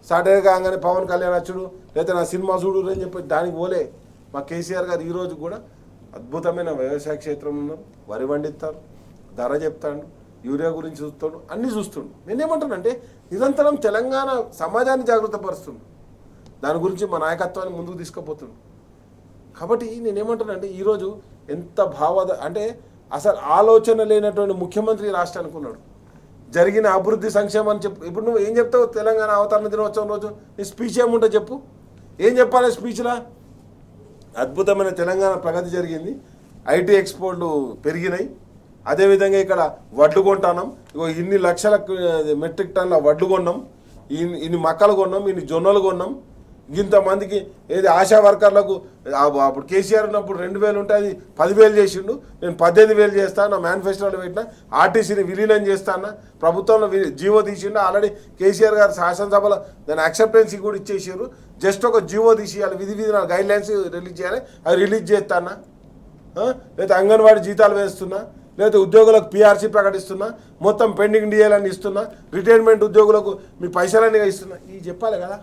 సాటర్డే కాగానే పవన్ కళ్యాణ్ వచ్చుడు, లేకపోతే నా సినిమా చూడు అని చెప్పి దానికి పోలే. మా కేసీఆర్ గారు ఈరోజు కూడా అద్భుతమైన వ్యవసాయ క్షేత్రంలో ఉన్నారు. వరి పండిస్తారు, ధర చెప్తాడు, యూరియా గురించి చూస్తాడు, అన్నీ చూస్తుండు. నేనేమంటానంటే నిరంతరం తెలంగాణ సమాజాన్ని జాగృతపరుస్తుంది. దాని గురించి మా నాయకత్వాన్ని ముందుకు తీసుకుపోతుంది. కాబట్టి నేనేమంటానంటే ఈరోజు ఎంత అంటే అసలు ఆలోచన లేనటువంటి ముఖ్యమంత్రి రాష్ట్రానికి ఉన్నాడు. జరిగిన అభివృద్ధి సంక్షేమం అని చెప్పు. ఇప్పుడు నువ్వు ఏం చెప్తావు? తెలంగాణ అవతరణ దినోత్సవం రోజు నీ స్పీచ్ ఏముంటో చెప్పు. ఏం చెప్పాలి స్పీచ్లా? అద్భుతమైన తెలంగాణ ప్రగతి జరిగింది, ఐటీ ఎక్స్పోర్ట్లు పెరిగినాయి, అదేవిధంగా ఇక్కడ వడ్లు కొంటున్నాం, ఇన్ని లక్షల మెట్రిక్ టన్నుల వడ్లు కొన్నాం, ఇన్ని మక్కలు కొన్నాం, ఇన్ని జొన్నలు కొన్నాం, ఇంతమందికి ఏది ఆశా వర్కర్లకు అప్పుడు కేసీఆర్ ఉన్నప్పుడు 2,000 ఉంటే అది 10,000 చేసిండు. నేను 18,000 చేస్తాను, నా మేనిఫెస్టోలో పెట్టిన. ఆర్టీసీని విలీనం చేస్తాను, ప్రభుత్వంలో జీవో తీసిండు. ఆల్రెడీ కేసీఆర్ గారు శాసనసభలో దాని యాక్సెప్టెన్సీ కూడా ఇచ్చేసారు. జస్ట్ ఒక జీవో తీసేయాలి, విధి విధానాలు గైడ్ లైన్స్ రిలీజ్ చేయాలి, అది రిలీజ్ చేస్తానా? లేదా అంగన్వాడీ జీతాలు వేస్తున్నా, లేదా ఉద్యోగులకు పిఆర్సీ ప్రకటిస్తున్నా, మొత్తం పెండింగ్ డిఏలన్నీ ఇస్తున్నా, రిటైర్మెంట్ ఉద్యోగులకు మీ పైసలన్నీ ఇస్తున్నా. ఇవి చెప్పాలి కదా.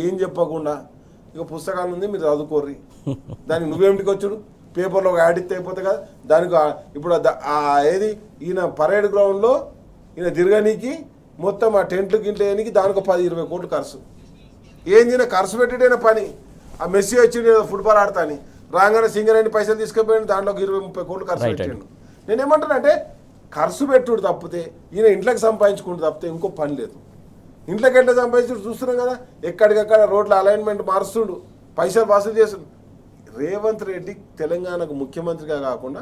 ఏం చెప్పకుండా ఇక పుస్తకాలు ఉంది, మీరు చదువుకోర్రి. దానికి నువ్వేమిటికి వచ్చుడు? పేపర్లో ఒక యాడ్ ఇస్తే అయిపోతే కదా. దానికి ఇప్పుడు ఏది ఈయన పరేడ్ గ్రౌండ్లో ఈయన తిరగనీకి మొత్తం ఆ టెంట్లు గింట్లు వేయడానికి దానికి 10-20 కోట్లు ఖర్చు. ఏంది ఖర్చు పెట్టేటైన పని. ఆ మెస్సీ వచ్చి ఫుట్బాల్ ఆడతాని రాగానే సింగరేణి పైసలు తీసుకుపోయాడు, దాంట్లో 20-30 కోట్లు ఖర్చు పెట్టాడు. నేనేమంటానంటే ఖర్చు పెట్టుడు తప్పితే ఈయన ఇంట్లోకి సంపాదించుకుంటూ తప్పితే ఇంకో పని లేదు. ఇంట్లోకి ఎట్లా సంపాదించుడు చూస్తున్నాం కదా. ఎక్కడికక్కడ రోడ్ల అలైన్మెంట్ మారుస్తుండు, పైసలు వసూలు చేస్తుండు. రేవంత్ రెడ్డి తెలంగాణకు ముఖ్యమంత్రిగా కాకుండా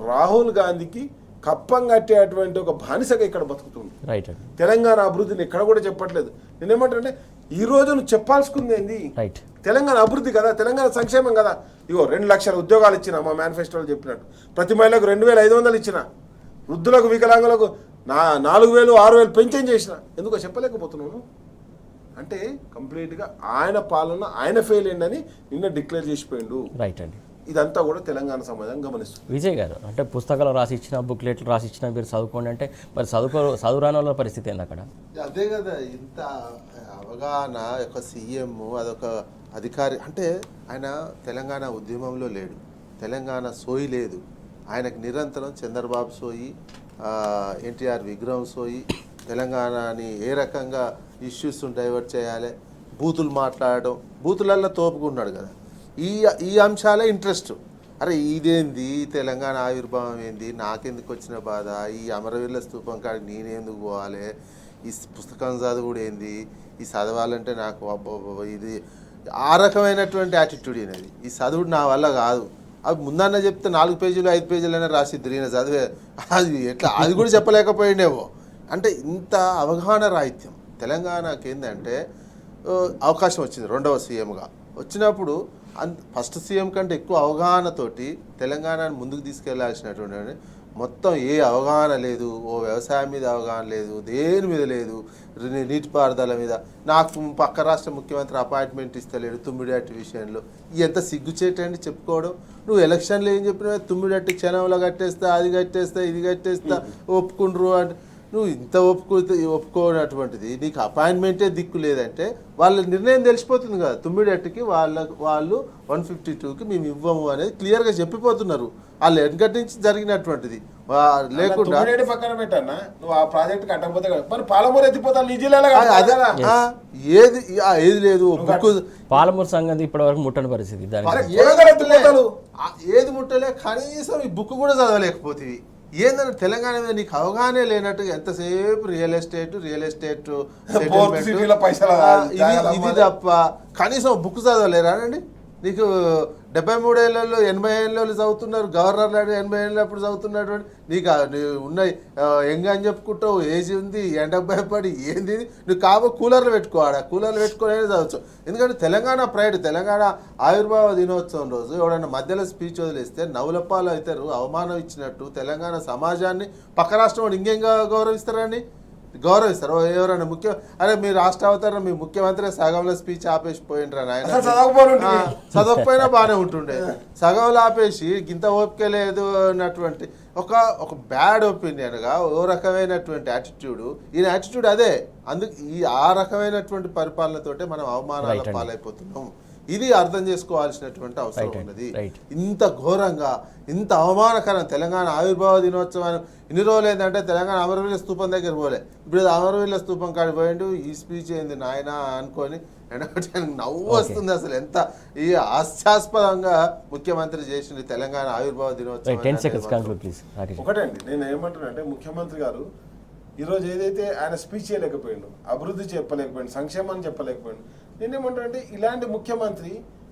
రాహుల్ గాంధీకి కప్పం కట్టేటువంటి ఒక బానిసగా ఇక్కడ బతుకుతుంది. రైట్. తెలంగాణ అభివృద్ధిని ఎక్కడ కూడా చెప్పట్లేదు. నేనేమంటానంటే ఈ రోజు నువ్వు చెప్పాల్సుకుంది ఏంది? రైట్. తెలంగాణ అభివృద్ధి కదా, తెలంగాణ సంక్షేమం కదా. ఇగో 2 లక్షల ఉద్యోగాలు ఇచ్చిన, మా మేనిఫెస్టోలో చెప్పినట్టు. ప్రతి మహిళకు 2,500 ఇచ్చిన, వృద్ధులకు వికలాంగులకు 4,000 6,000 పెన్షన్ చేసిన. ఎందుకో చెప్పలేకపోతున్నాను. అంటే కంప్లీట్గా ఆయన పాలన ఆయన ఫెయిల్ అయిందని నిన్న డిక్లేర్ చేసిపోయిండు. రైట్ అండి. ఇదంతా కూడా తెలంగాణ సమాజం గమనిస్తుంది. విజయ్ గారు, అంటే పుస్తకాలు రాసి ఇచ్చిన, బుక్లెట్లు రాసి ఇచ్చిన, మీరు చదువుకోండి అంటే మరి చదువురాని వాళ్ళ పరిస్థితి ఏంది అక్కడ? అదే కదా, ఇంత అవగాహన ఒక సీఎం, అదొక అధికారి. అంటే ఆయన తెలంగాణ ఉద్యమంలో లేడు, తెలంగాణ సోయి లేదు ఆయనకు. నిరంతరం చంద్రబాబు సోయి, ఎన్టీఆర్ విగ్రహం సోయి, తెలంగాణని ఏ రకంగా ఇష్యూస్ డైవర్ట్ చేయాలి, బూతులు మాట్లాడడం, బూతులల్లో తోపుకున్నాడు కదా. ఈ అంశాలే ఇంట్రెస్ట్. అరే ఇదేంది, తెలంగాణ ఆవిర్భావం ఏంది, నాకెందుకు వచ్చిన బాధ, ఈ అమరవీరుల స్తూపం కాడికి నేనెందుకు పోవాలి, ఈ పుస్తకం చదువుడు ఏంది, ఈ చదవాలంటే నాకు ఇది ఆ రకమైనటువంటి యాటిట్యూడ్ అనేది. ఈ చదువుడు నా వల్ల కాదు. అవి ముందన్న చెప్తే 4 పేజీలు 5 పేజీలైనా రాసిద్దు, ఈయన చదివే అది ఎట్లా, అది కూడా చెప్పలేకపోయినేవో. అంటే ఇంత అవగాహన రాహిత్యం. తెలంగాణకి ఏంటంటే అవకాశం వచ్చింది 2వ సీఎంగా వచ్చినప్పుడు, ఫస్ట్ సీఎం కంటే ఎక్కువ అవగాహనతోటి తెలంగాణను ముందుకు తీసుకెళ్లాల్సినటువంటి మొత్తం ఏ అవగాహన లేదు. ఓ వ్యవసాయం మీద అవగాహన లేదు, దేని మీద లేదు, నీటిపారుదల మీద. నాకు పక్క రాష్ట్ర ముఖ్యమంత్రి అపాయింట్మెంట్ ఇస్తలేడు తుమ్మిడిహట్టి విషయంలో. ఎంత సిగ్గుచేటండి చెప్పుకోవడం. నువ్వు ఎలక్షన్లో ఏం చెప్పినావు, తుమ్మిడిహట్టి క్షణంలో కట్టేస్తా, అది కట్టేస్తా, ఇది కట్టేస్తా, ఒప్పుకుండ్రు అంటే నువ్వు ఇంత ఒప్పుకోనటువంటిది నీకు అపాయింట్మెంటే దిక్కు లేదంటే వాళ్ళ నిర్ణయం తెలిసిపోతుంది కదా. తుమ్మిడట్టుకి వాళ్ళు 152కి మేము ఇవ్వము అనేది క్లియర్గా చెప్పిపోతున్నారు. వాళ్ళు వెనకటి నుంచి జరిగినటువంటిది లేకుండా పక్కన పెట్టన్నా నువ్వు ఆ ప్రాజెక్ట్ కట్టకపోతే మరి పాలమూరు ఎత్తిపోతాను నీ జిల్లాలో. ఏది లేదు, పాలమూరు సంగతి ఇప్పటి వరకు ముట్టని పరిస్థితి. ఏది ముట్టలే, కనీసం ఈ బుక్ కూడా చదవలేకపోతే. ఏంటంటే తెలంగాణ మీద నీకు అవగాహనే లేనట్టుగా ఎంతసేపు రియల్ ఎస్టేట్ ఇది తప్ప కనీసం బుక్ చదవలేరా అండి. నీకు 73 ఏళ్ళలో 80 ఏళ్ళలో చదువుతున్నారు, గవర్నర్ 80 ఏళ్ళు అప్పుడు చదువుతున్నటువంటి నీకు ఉన్నాయి ఎంగ అని చెప్పుకుంటావు, ఏజ్ ఉంది, ఎండకు భయపడి ఏంది నువ్వు కూలర్లు పెట్టుకోవాడా, కూలర్లు పెట్టుకోనే చదవచ్చు. ఎందుకంటే తెలంగాణ ప్రైడ్, తెలంగాణ ఆవిర్భావ దినోత్సవం రోజు ఎవడన్నా మధ్యలో స్పీచ్ వదిలేస్తే నవ్వులపాలు అవుతారు, అవమానం ఇచ్చినట్టు. తెలంగాణ సమాజాన్ని పక్క రాష్ట్రం వాడు ఇంకేం గౌరవిస్తారండి, గౌరవిస్తారు. ఎవరైనా అరే మీ రాష్ట్ర అవతారం మీ ముఖ్యమంత్రి సగంలో స్పీచ్ ఆపేసి పోయిండ్రా నాయన, చదవకపోయినా బాగానే ఉంటుండే. సగంలో ఆపేసి ఇంత ఓపిక లేదు అన్నటువంటి ఒక బ్యాడ్ ఒపీనియన్గా ఓ రకమైనటువంటి యాటిట్యూడ్. ఈయన యాటిట్యూడ్ అదే. అందుకు ఆ రకమైనటువంటి పరిపాలనతోటే మనం అవమానాల పాలైపోతున్నాం. ఇది అర్థం చేసుకోవాల్సినటువంటి అవసరం ఉన్నది. ఇంత ఘోరంగా, ఇంత అవమానకరం తెలంగాణ ఆవిర్భావ దినోత్సవాన్ని ఇన్ని రోజులు ఏంటంటే తెలంగాణ అమరవీరుల స్తూపం దగ్గర పోలే, ఇప్పుడు అమరవీరుల స్తూపం కాడి పోయిండు. ఈ స్పీచ్ ఏంది నాయన అనుకొని నవ్వు వస్తుంది. అసలు ఎంత ఈ హాస్యాస్పదంగా ముఖ్యమంత్రి చేసింది తెలంగాణ ఆవిర్భావ దినోత్సవం. ఒకటండి నేను ఏమంటున్నానంటే, ముఖ్యమంత్రి గారు ఈరోజు ఏదైతే ఆయన స్పీచ్ చేయలేకపోయిండు, అభివృద్ధి చెప్పలేకపోయిండు, సంక్షేమాన్ని చెప్పలేకపోయిండు. నేనేమంటానంటే ఇలాంటి ముఖ్యమంత్రి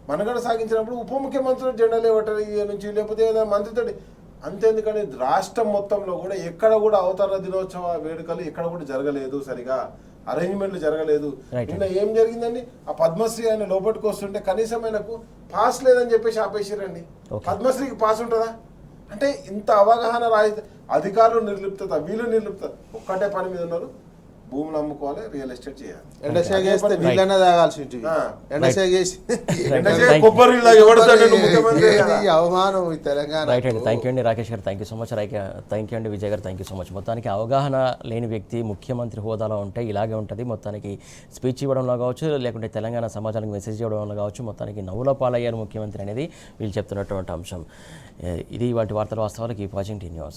మనగడ సాగించినప్పుడు ఉప ముఖ్యమంత్రి జెండా లేవటరి నుంచి లేకపోతే ఏదైనా మంత్రితో అంతేందుకని రాష్ట్రం మొత్తంలో కూడా ఎక్కడ కూడా అవతరణ దినోత్సవ వేడుకలు ఎక్కడ కూడా జరగలేదు సరిగా. అరేంజ్మెంట్లు జరగలేదు. నిన్న ఏం జరిగిందండి, ఆ పద్మశ్రీ ఆయన లోపలికి వస్తుంటే కనీసం ఆయనకు పాస్ లేదని చెప్పేసి ఆపేసిరండి. పద్మశ్రీకి పాస్ ఉంటుందా అంటే ఇంత అవగాహన అధికారులు నిర్లిప్తత, వీళ్ళు నిర్లిప్తత, ఒక్కటే పని మీద ఉన్నారు, భూములు అమ్ముకోవాలి, రియల్ ఎస్టేట్ చేయాలి. ఎండసేగ వేస్తే నీళ్ళనే తాగాల్సి ఉంటుంది. ఎండసేగ వేసి కొబ్బరి ముఖ్యమంత్రి ఈ అవమానం ఈ తెలంగాణ. రైట్ అండి, థ్యాంక్ యూ అండి రాకేష్ గారు, thank you so much. Thank you అండి విజయ్ గారు, థ్యాంక్ యూ సో మచ్. మొత్తానికి అవగాహన లేని వ్యక్తి ముఖ్యమంత్రి హోదాలో ఉంటే ఇలాగే ఉంటుంది. మొత్తానికి స్పీచ్ ఇవ్వడంలో కావచ్చు, లేకుంటే తెలంగాణ సమాజానికి మెసేజ్ ఇవ్వడంలో కావచ్చు, మొత్తానికి నవ్వుల పాలయ్యారు ముఖ్యమంత్రి అనేది వీళ్ళు చెప్తున్నటువంటి అంశం. ఇది వాటి వార్తల వాస్తవాలకి వాచింగ్ టీ న్యూస్.